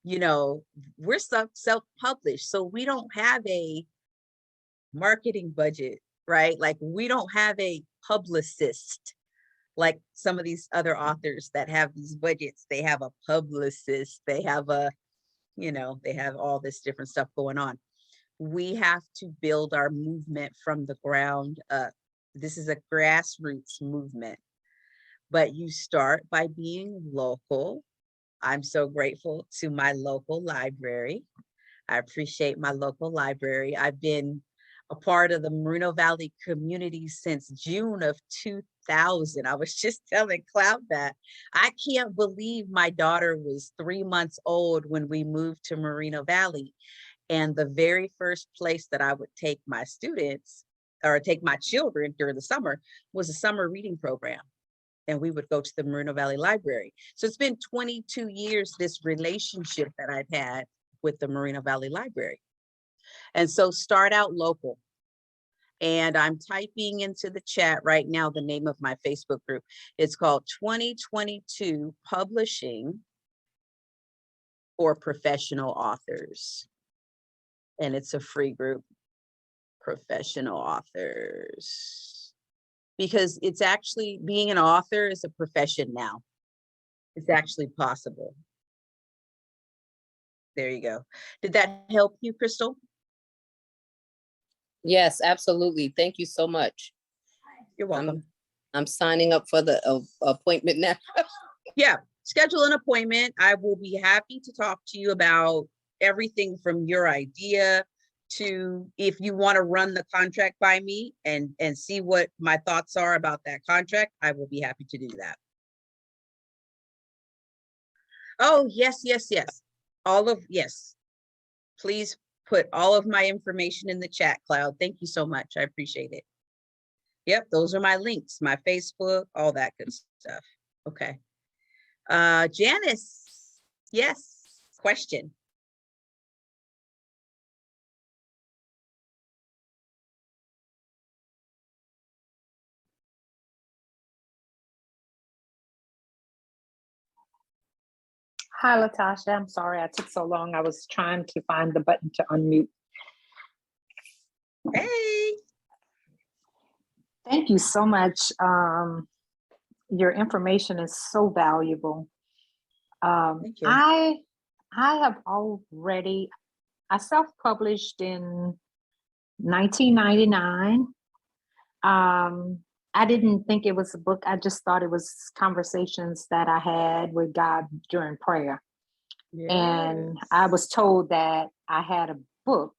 You know, we're self-published, so we don't have a marketing budget, right? Like, we don't have a publicist like some of these other authors that have these budgets. They have a publicist, they have they have all this different stuff going on. We have to build our movement from the ground up. This is a grassroots movement, but you start by being local. I'm so grateful to my local library. I appreciate my local library. I've been a part of the Moreno Valley community since June of 2000. I was just telling Cloud that I can't believe my daughter was 3 months old when we moved to Moreno Valley. And the very first place that I would take my students or take my children during the summer was a summer reading program. And we would go to the Moreno Valley Library. So it's been 22 years, this relationship that I've had with the Moreno Valley Library. And so start out local. And I'm typing into the chat right now the name of my Facebook group. It's called 2022 Publishing for Professional Authors. And it's a free group, professional authors. Because it's actually, being an author is a profession now. It's actually possible. There you go. Did that help you, Crystal? Yes, absolutely. Thank you so much. You're welcome. I'm signing up for the appointment now. Yeah, schedule an appointment. I will be happy to talk to you about everything from your idea to, if you want to run the contract by me and see what my thoughts are about that contract, I will be happy to do that. Oh, yes. Yes. Please put all of my information in the chat, Cloud. Thank you so much. I appreciate it. Yep, those are my links, my Facebook, all that good stuff. Okay. Janice, yes, question. Hi, Latasha. I'm sorry I took so long. I was trying to find the button to unmute. Hey. Thank you so much. Your information is so valuable. Thank you. I have already, I self-published in 1999. I didn't think it was a book. I just thought it was conversations that I had with God during prayer. And I was told that I had a book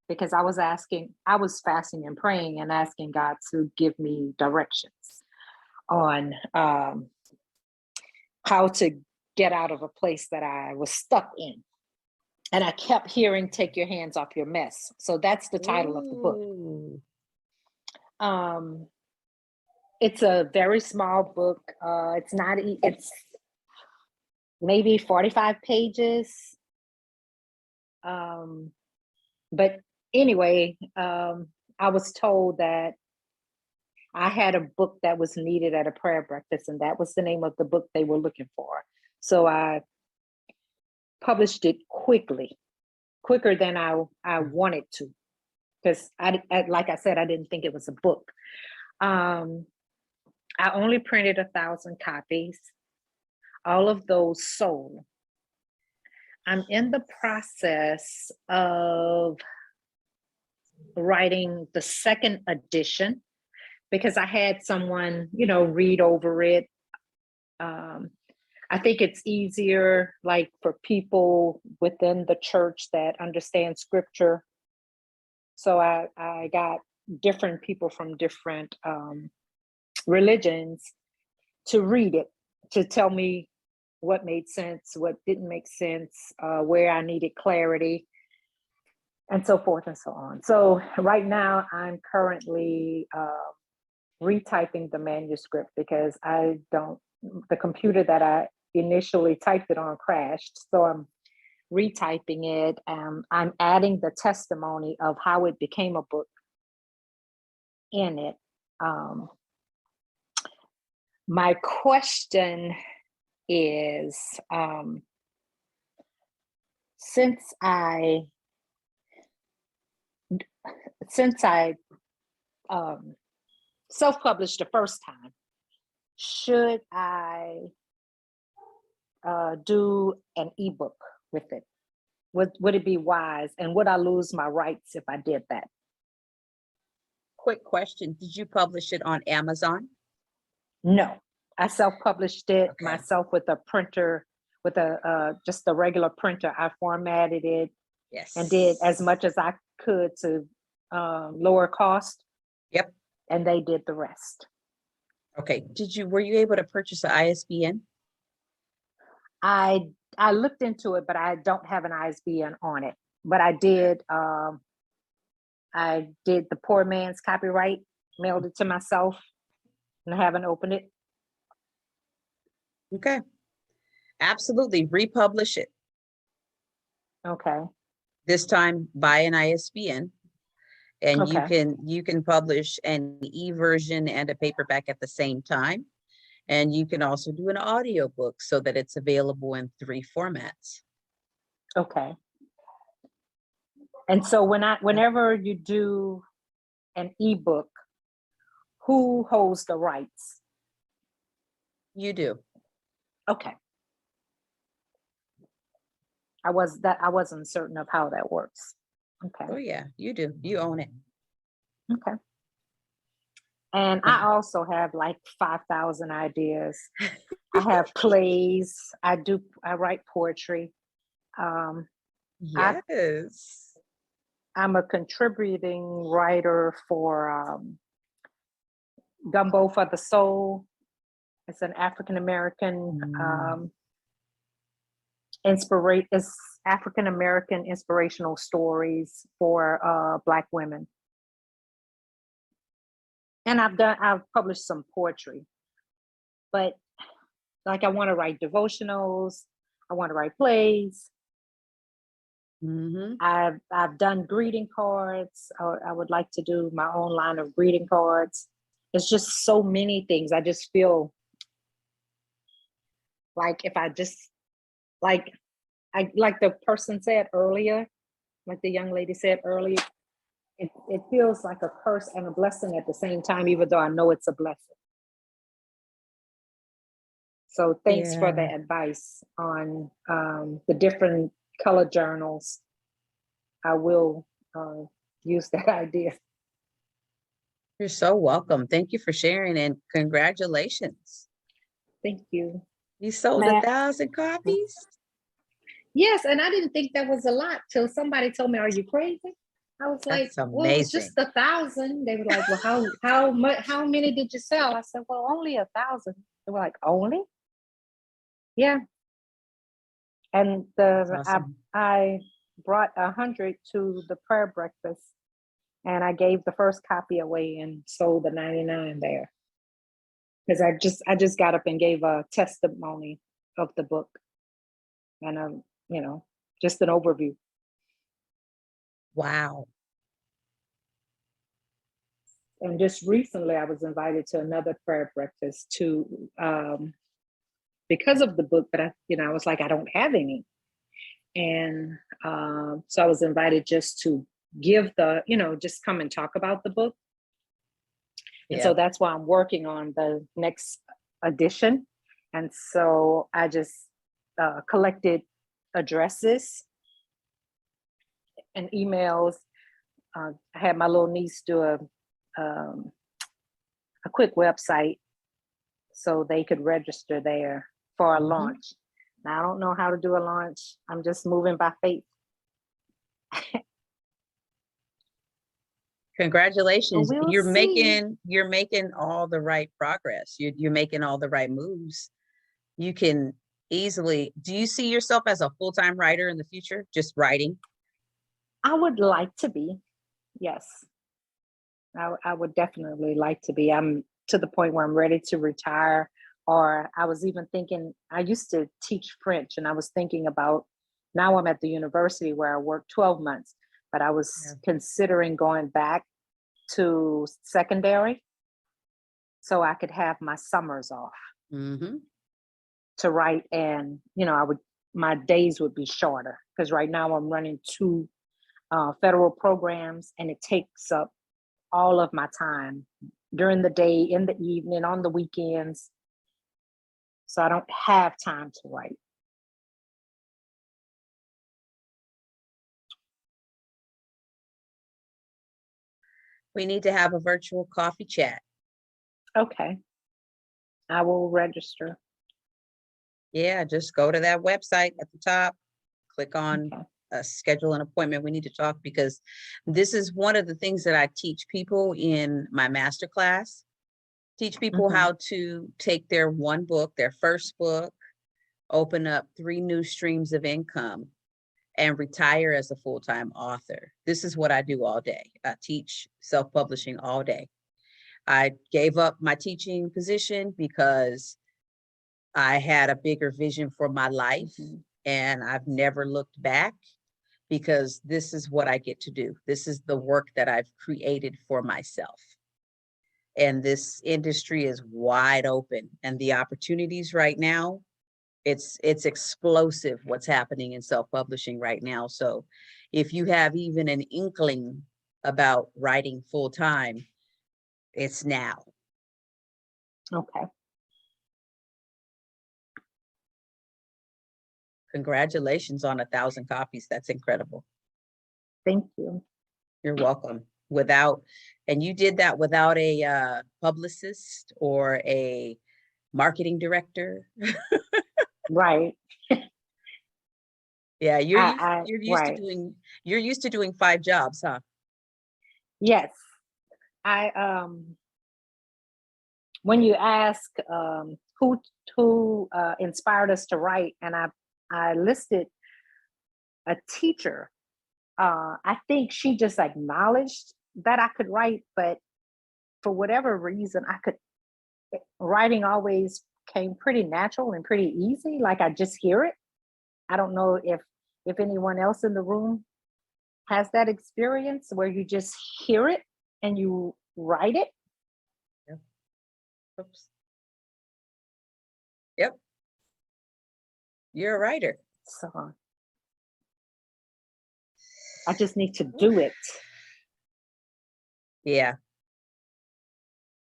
because I was fasting and praying and asking God to give me directions on how to get out of a place that I was stuck in. And I kept hearing, take your hands off your mess. So that's the title of the book. It's a very small book. It's maybe 45 pages. But anyway, I was told that I had a book that was needed at a prayer breakfast, and that was the name of the book they were looking for. So I published it quicker than I wanted to, because like I said, I didn't think it was a book. I only printed 1,000 copies. All of those sold. I'm in the process of writing the second edition because I had someone, read over it. I think it's easier, like for people within the church that understand scripture. So I got different people from different religions to read it, to tell me what made sense, what didn't make sense, where I needed clarity, and so forth and so on. So right now I'm currently retyping the manuscript because the computer that I initially typed it on crashed. So I'm retyping it. I'm adding the testimony of how it became a book in it. My question is, since I self-published the first time, should I do an ebook with it? Would it be wise, and would I lose my rights if I did that? Quick question. Did you publish it on Amazon? No, I self-published it Okay. myself with a printer, with just a regular printer. I formatted it. Yes. And did as much as I could to lower cost. Yep. And they did the rest. Okay. Were you able to purchase an ISBN? I looked into it, but I don't have an ISBN on it. But I did the poor man's copyright, mailed it to myself, and I haven't opened it. Okay. Absolutely. Republish it. Okay. This time buy an ISBN, and Okay. you can publish an e-version and a paperback at the same time. And you can also do an audiobook so that it's available in 3 formats. Okay. And so whenever you do an ebook, who holds the rights? You do. Okay. I wasn't certain of how that works. Okay. Oh yeah, you do. You own it. Okay. And I also have like 5,000 ideas. I have plays. I write poetry. Yes. I'm a contributing writer for Gumbo for the Soul. It's an African American it's African American inspirational stories for Black women. And I've published some poetry, but like I want to write devotionals. I want to write plays. Mhm. I've done greeting cards. I would like to do my own line of greeting cards. It's just so many things. I just feel like if I just like like the person said earlier, like the young lady said earlier, it feels like a curse and a blessing at the same time, even though I know it's a blessing. So thanks for the Yeah. advice on the different color journals. I will use that idea. You're so welcome. Thank you for sharing and congratulations. Thank you. You sold Matt. 1,000 copies? Yes, and I didn't think that was a lot till somebody told me, "Are you crazy?" I was like, That's "Well, it was amazing. just 1,000." They were like, "Well, how much? How many did you sell?" I said, "Well, only 1,000." They were like, "Only?" Yeah. And That's awesome. I brought 100 to the prayer breakfast, and I gave the first copy away and sold the 99 there. Because I just got up and gave a testimony of the book and you know, just an overview. Wow. And just recently I was invited to another prayer breakfast to because of the book, but I was like, I don't have any. And so I was invited just to give just come and talk about the book. And Yeah. so that's why I'm working on the next edition. And so I just collected addresses and emails. I had my little niece do a quick website so they could register there for a Mhm. launch. Now, I don't know how to do a launch. I'm just moving by faith. Congratulations. We'll You're see. making all the right progress. You're making all the right moves. You can easily, do you see yourself as a full-time writer in the future? Just writing? I would like to be, yes. I would definitely like to be. I'm to the point where I'm ready to retire. Or I was even thinking, I used to teach French, and I was thinking about, now I'm at the university where I worked 12 months, but I was Yeah. considering going back to secondary so I could have my summers off Mm-hmm. to write. And, my days would be shorter because right now I'm running 2 federal programs, and it takes up all of my time during the day, in the evening, on the weekends. So I don't have time to write. We need to have a virtual coffee chat. Okay. I will register. Yeah, just go to that website at the top, click on Okay. Schedule an appointment. We need to talk because this is one of the things that I teach people in my master class. Teach people Mhm. how to take their one book, their first book, open up 3 new streams of income, and retire as a full-time author. This is what I do all day. I teach self-publishing all day. I gave up my teaching position because I had a bigger vision for my life, and I've never looked back because this is what I get to do. This is the work that I've created for myself. And this industry is wide open, and the opportunities right now, it's explosive what's happening in self-publishing right now. So if you have even an inkling about writing full-time, it's now. Okay. Congratulations on 1,000 copies. That's incredible. Thank you. You're welcome. And you did that without a publicist or a marketing director. Right. Yeah, Right. you're used to doing 5 jobs, huh? Yes. I when you ask who inspired us to write, and I listed a teacher. I think she just acknowledged that I could write, but for whatever reason, writing always came pretty natural and pretty easy. Like I just hear it. I don't know if anyone else in the room has that experience where you just hear it and you write it. Yep. Oops. Yep. You're a writer. So I just need to do it. Yeah.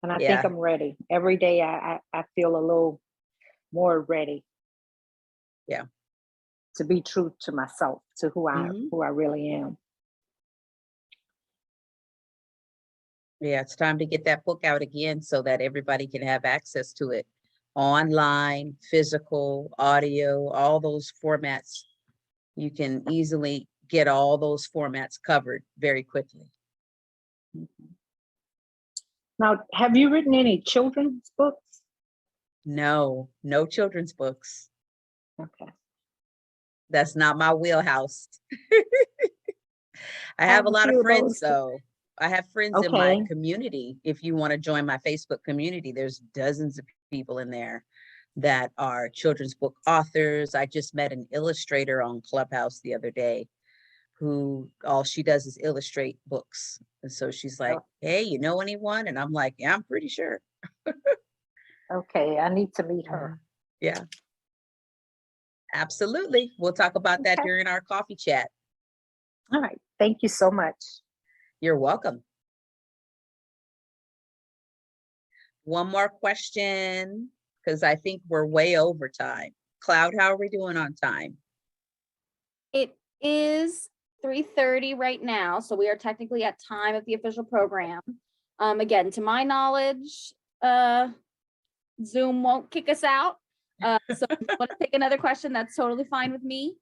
And I Yeah. think I'm ready. Every day I feel a little more ready. Yeah. To be true to myself, to who Mhm. I really am. Yeah, it's time to get that book out again so that everybody can have access to it. Online, physical, audio, all those formats. You can easily get all those formats covered very quickly. Now, have you written any children's books? No, no children's books. Okay. That's not my wheelhouse. I I have a have a lot of few of friends those. though. I have friends in my Okay. community. If you want to join my Facebook community, there's dozens of people in there that are children's book authors. I just met an illustrator on Clubhouse the other day who all she does is illustrate books. And so she's like, hey, you know anyone? And I'm like, yeah, I'm pretty sure. Okay, I need to meet her. Yeah, absolutely. We'll talk about that Okay. during our coffee chat. All right. Thank you so much. You're welcome. One more question, because I think we're way over time. Cloud, how are we doing on time? It is 3:30 right now, so we are technically at time of the official program. Again, to my knowledge, Zoom won't kick us out. So if you want to take another question, that's totally fine with me.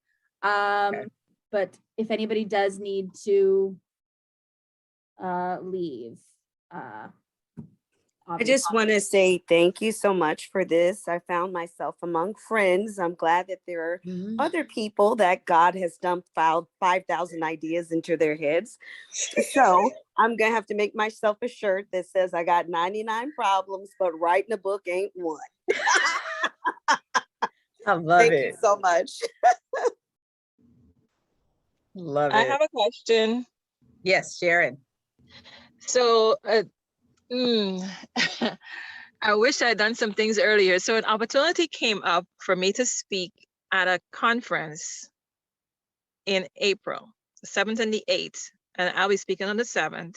Okay. But if anybody does need to leave, I just want to say thank you so much for this. I found myself among friends. I'm glad that there are Mhm. other people that God has dumped 5,000 ideas into their heads. So I'm going to have to make myself a shirt that says I got 99 problems, but writing a book ain't one. I love Thank it. you so much. Love I it. have a question. Yes, Sharon. So, I wish I had done some things earlier. So an opportunity came up for me to speak at a conference in April, the 7th and the 8th. And I'll be speaking on the 7th.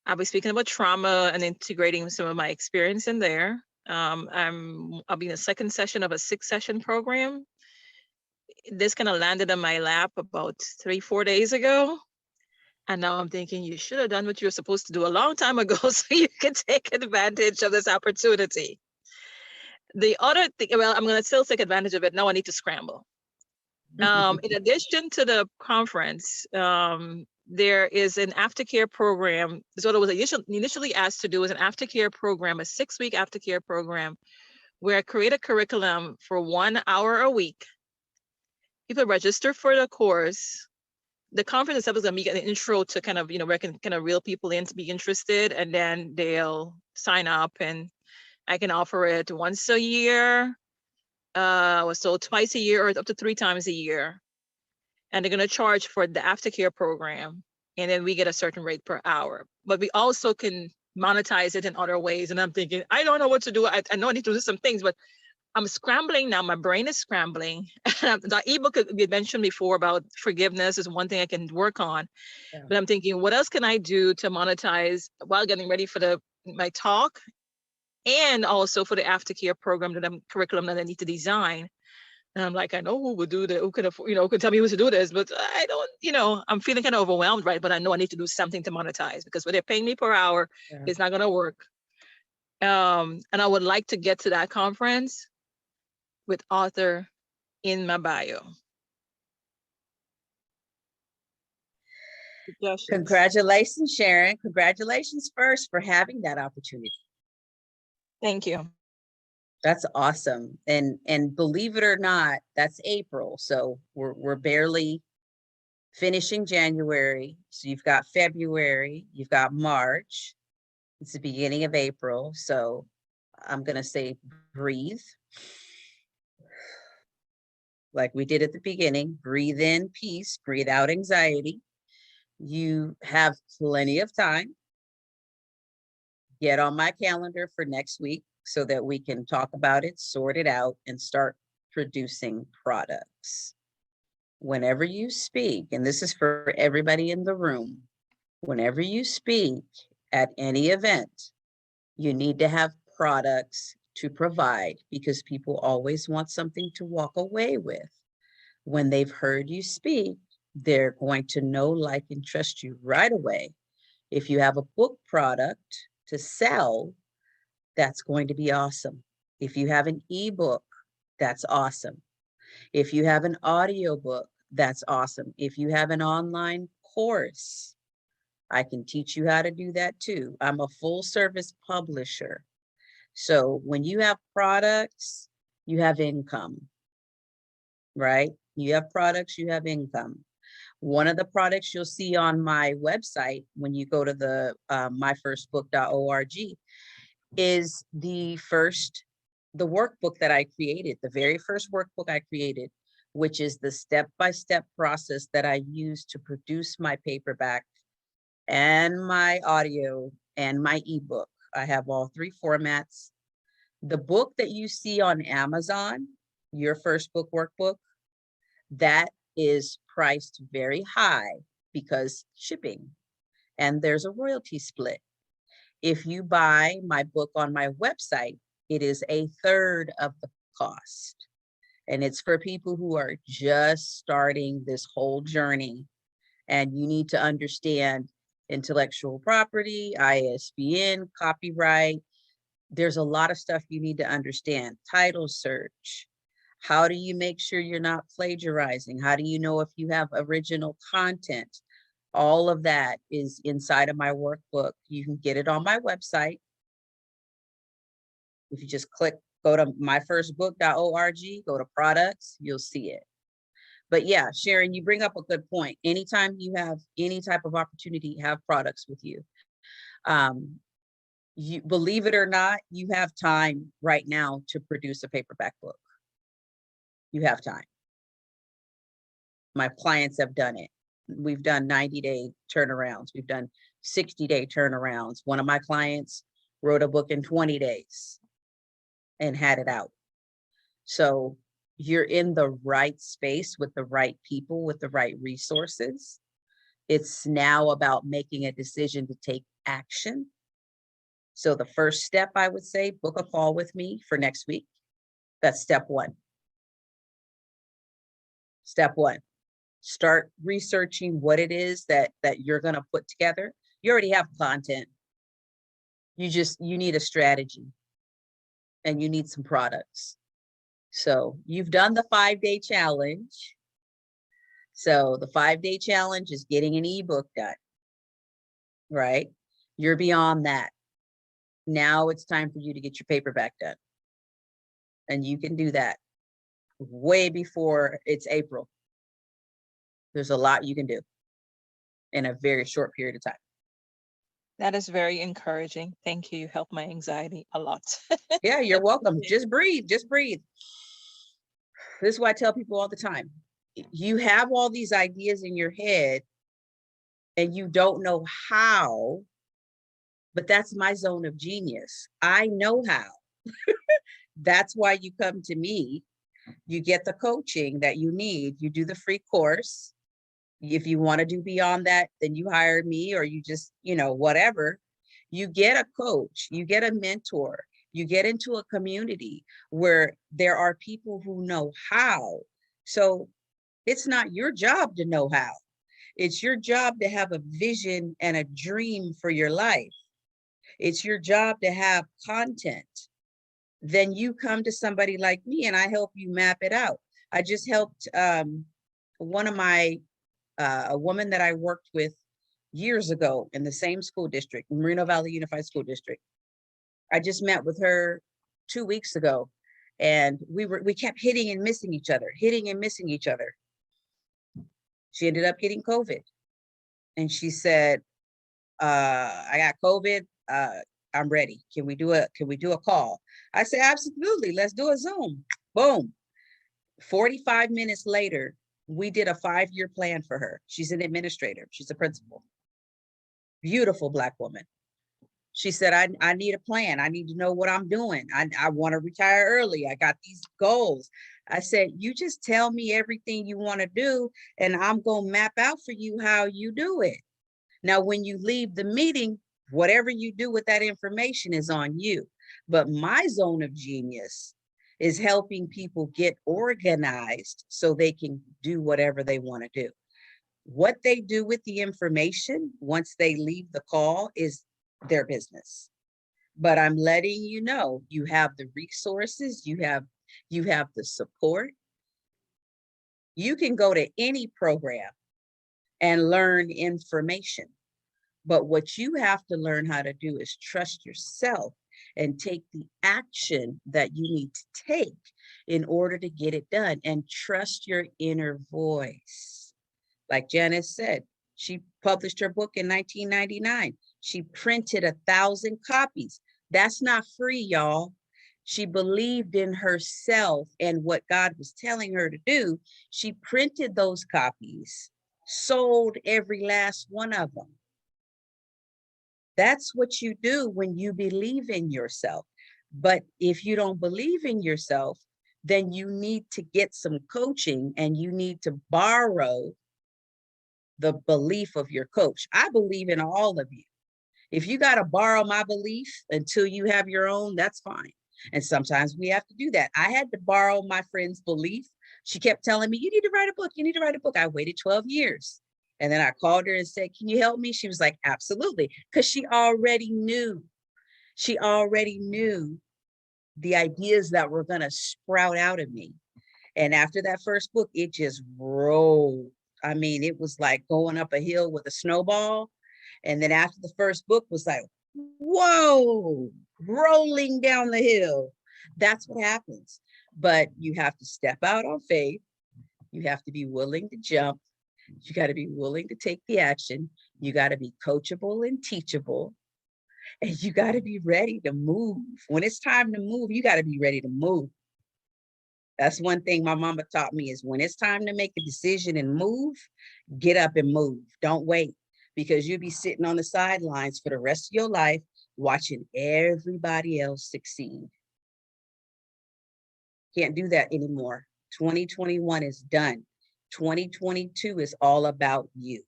I'll be speaking about trauma and integrating some of my experience in there. I'll be in the second session of a 6-session program. This kind of landed on my lap about 3-4 days ago. And now I'm thinking you should have done what you were supposed to do a long time ago so you can take advantage of this opportunity. The other thing, well, I'm going to still take advantage of it. Now I need to scramble. In addition to the conference, there is an aftercare program. So what I was initially asked to do is an aftercare program, a 6-week aftercare program, where I create a curriculum for 1 hour a week. People register for the course. The conference itself is going to be an intro to kind of, where I can kind of reel people in to be interested, and then they'll sign up, and I can offer it once a year, so twice a year, or up to 3 times a year. And they're going to charge for the aftercare program, and then we get a certain rate per hour. But we also can monetize it in other ways. And I'm thinking, I don't know what to do. I know I need to do some things, but I'm scrambling now. My brain is scrambling. The ebook we mentioned before about forgiveness is one thing I can work on. Yeah. But I'm thinking, what else can I do to monetize while getting ready for my talk, and also for the aftercare program curriculum that I need to design. And I'm like, I know who would do that, who could afford, who could tell me who to do this, but I don't, I'm feeling kind of overwhelmed, right? But I know I need to do something to monetize, because when they're paying me per hour, it's not gonna work. And I would like to get to that conference with author in my bio. Congratulations, Sharon. Congratulations first for having that opportunity. Thank you. That's awesome. And believe it or not, that's April. So we're barely finishing January. So you've got February, you've got March. It's the beginning of April. So I'm going to say breathe. Like we did at the beginning, breathe in peace, breathe out anxiety. You have plenty of time. Get on my calendar for next week so that we can talk about it, sort it out, and start producing products. Whenever you speak, and this is for everybody in the room, whenever you speak at any event, you need to have products to provide because people always want something to walk away with. When they've heard you speak, they're going to know, like, and trust you right away. If you have a book product to sell, that's going to be awesome. If you have an ebook, that's awesome. If you have an audiobook, that's awesome. If you have an online course, I can teach you how to do that too. I'm a full service publisher. So when you have products, you have income, right? You have products, you have income. One of the products you'll see on my website when you go to the myfirstbook.org is the workbook that I created, the very first workbook I created, which is the step-by-step process that I use to produce my paperback and my audio and my ebook. I have all three formats. The book that you see on Amazon, your first book workbook, that is priced very high because shipping, and there's a royalty split. If you buy my book on my website, it is a third of the cost. And it's for people who are just starting this whole journey. And you need to understand intellectual property, ISBN, copyright. There's a lot of stuff you need to understand. Title search. How do you make sure you're not plagiarizing? How do you know if you have original content? All of that is inside of my workbook. You can get it on my website. If you just go to myfirstbook.org, go to products, you'll see it. But yeah, Sharon, you bring up a good point. Anytime you have any type of opportunity, have products with you. You believe it or not, you have time right now to produce a paperback book. You have time. My clients have done it. We've done 90-day turnarounds. We've done 60-day turnarounds. One of my clients wrote a book in 20 days and had it out. So you're in the right space with the right people, with the right resources. It's now about making a decision to take action. So the first step, I would say, book a call with me for next week. That's step one. Step one. Start researching what it is that you're going to put together. You already have content. You need a strategy and you need some products. So you've done the 5-day challenge. So the 5-day challenge is getting an ebook done, right? You're beyond that. Now it's time for you to get your paperback done. And you can do that way before it's April. There's a lot you can do in a very short period of time. That is very encouraging. Thank you. You helped my anxiety a lot. Yeah, you're welcome. Just breathe. Just breathe. This is what I tell people all the time. You have all these ideas in your head and you don't know how, but that's my zone of genius. I know how. That's why you come to me. You get the coaching that you need. You do the free course. If you want to do beyond that, then you hire me, or you just, whatever. You get a coach, you get a mentor, you get into a community where there are people who know how. So it's not your job to know how. It's your job to have a vision and a dream for your life. It's your job to have content. Then you come to somebody like me and I help you map it out. I just helped a woman that I worked with years ago in the same school district, Moreno Valley Unified School District. I just met with her 2 weeks ago and we kept hitting and missing each other. She ended up getting COVID. And she said, I got COVID. I'm ready. Can we do a call? I said, absolutely. Let's do a Zoom. Boom. 45 minutes later, we did a 5-year plan for her. She's an administrator. She's a principal. Beautiful Black woman. She said, I need a plan. I need to know what I'm doing. I want to retire early. I got these goals. I said, you just tell me everything you want to do, and I'm going to map out for you how you do it. Now, when you leave the meeting, whatever you do with that information is on you. But my zone of genius is helping people get organized so they can do whatever they want to do. What they do with the information once they leave the call is their business. But I'm letting you know, you have the resources, you have the support. You can go to any program and learn information. But what you have to learn how to do is trust yourself and take the action that you need to take in order to get it done, and trust your inner voice. Like Janice said, she published her book in 1999. She printed 1,000 copies. That's not free, y'all. She believed in herself and what God was telling her to do. She printed those copies, sold every last one of them. That's what you do when you believe in yourself. But if you don't believe in yourself, then you need to get some coaching, and you need to borrow the belief of your coach. I believe in all of you. If you got to borrow my belief until you have your own, that's fine. And sometimes we have to do that. I had to borrow my friend's belief. She kept telling me, you need to write a book. You need to write a book. I waited 12 years. And then I called her and said, can you help me? She was like, absolutely. Because she already knew. She already knew the ideas that were going to sprout out of me. And after that first book, it just rolled. I mean, it was like going up a hill with a snowball. And then after the first book was like, whoa, rolling down the hill. That's what happens. But you have to step out on faith. You have to be willing to jump. You got to be willing to take the action. You got to be coachable and teachable. And you got to be ready to move. When it's time to move, you got to be ready to move. That's one thing my mama taught me, is when it's time to make a decision and move, get up and move. Don't wait, because you'll be sitting on the sidelines for the rest of your life watching everybody else succeed. Can't do that anymore. 2021 is done. 2022 is all about you.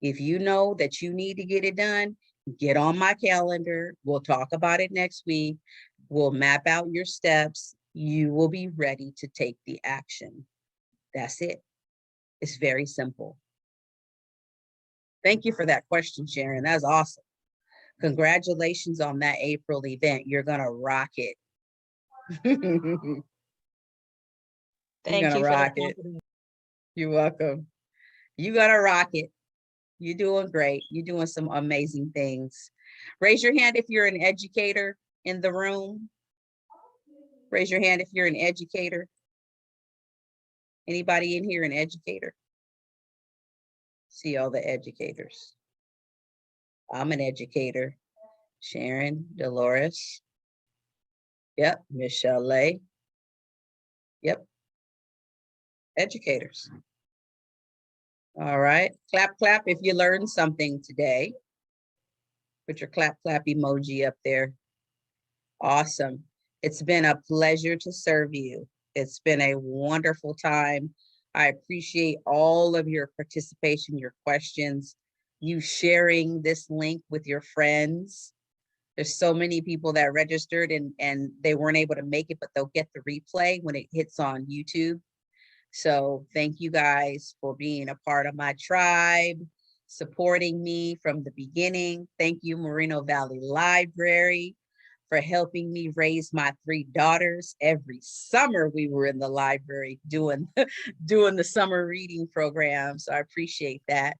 If you know that you need to get it done, get on my calendar. We'll talk about it next week. We'll map out your steps. You will be ready to take the action. That's it. It's very simple. Thank you for that question, Sharon. That's awesome. Congratulations on that April event. You're gonna rock it. Thank You're gonna you for rock the it. compliment. You're welcome. You're gonna rock it. You're doing great. You're doing some amazing things. Raise your hand if you're an educator in the room. Raise your hand if you're an educator. Anybody in here an educator? See all the educators. I'm an educator. Sharon, Dolores. Yep, Michelle Lay. Yep. Educators. All right. Clap, clap if you learned something today. Put your clap, clap emoji up there. Awesome. It's been a pleasure to serve you. It's been a wonderful time. I appreciate all of your participation, your questions, you sharing this link with your friends. There's so many people that registered and they weren't able to make it, but they'll get the replay when it hits on YouTube. So thank you guys for being a part of my tribe, supporting me from the beginning. Thank you, Moreno Valley Library, for helping me raise my 3 daughters. Every summer we were in the library doing the summer reading program. So I appreciate that.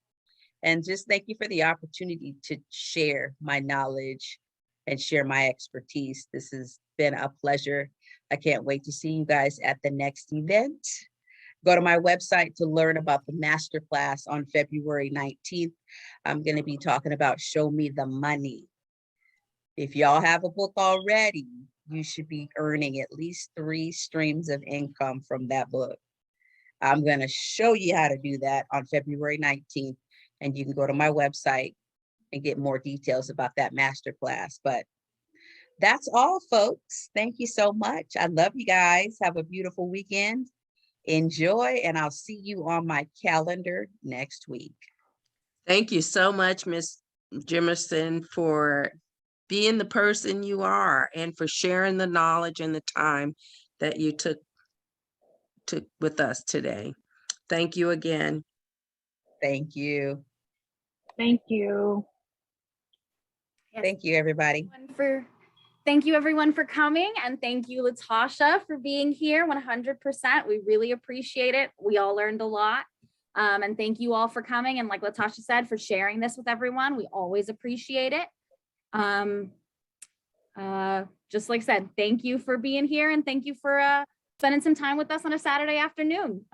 And just thank you for the opportunity to share my knowledge and share my expertise. This has been a pleasure. I can't wait to see you guys at the next event. Go to my website to learn about the masterclass on February 19th. I'm going to be talking about Show Me the Money. If y'all have a book already, you should be earning at least 3 streams of income from that book. I'm going to show you how to do that on February 19th, and you can go to my website and get more details about that masterclass. But that's all, folks. Thank you so much. I love you guys. Have a beautiful weekend. Enjoy, and I'll see you on my calendar next week. Thank you so much, Ms. Jimerson, for being the person you are and for sharing the knowledge and the time that you took with us today. Thank you again. Thank you. Thank you. Yes, Thank you, everybody. Thank you everyone for coming, and thank you, Latasha, for being here 100%. We really appreciate it. We all learned a lot. And thank you all for coming. And like Latasha said, for sharing this with everyone. We always appreciate it. Just like I said, thank you for being here, and thank you for spending some time with us on a Saturday afternoon.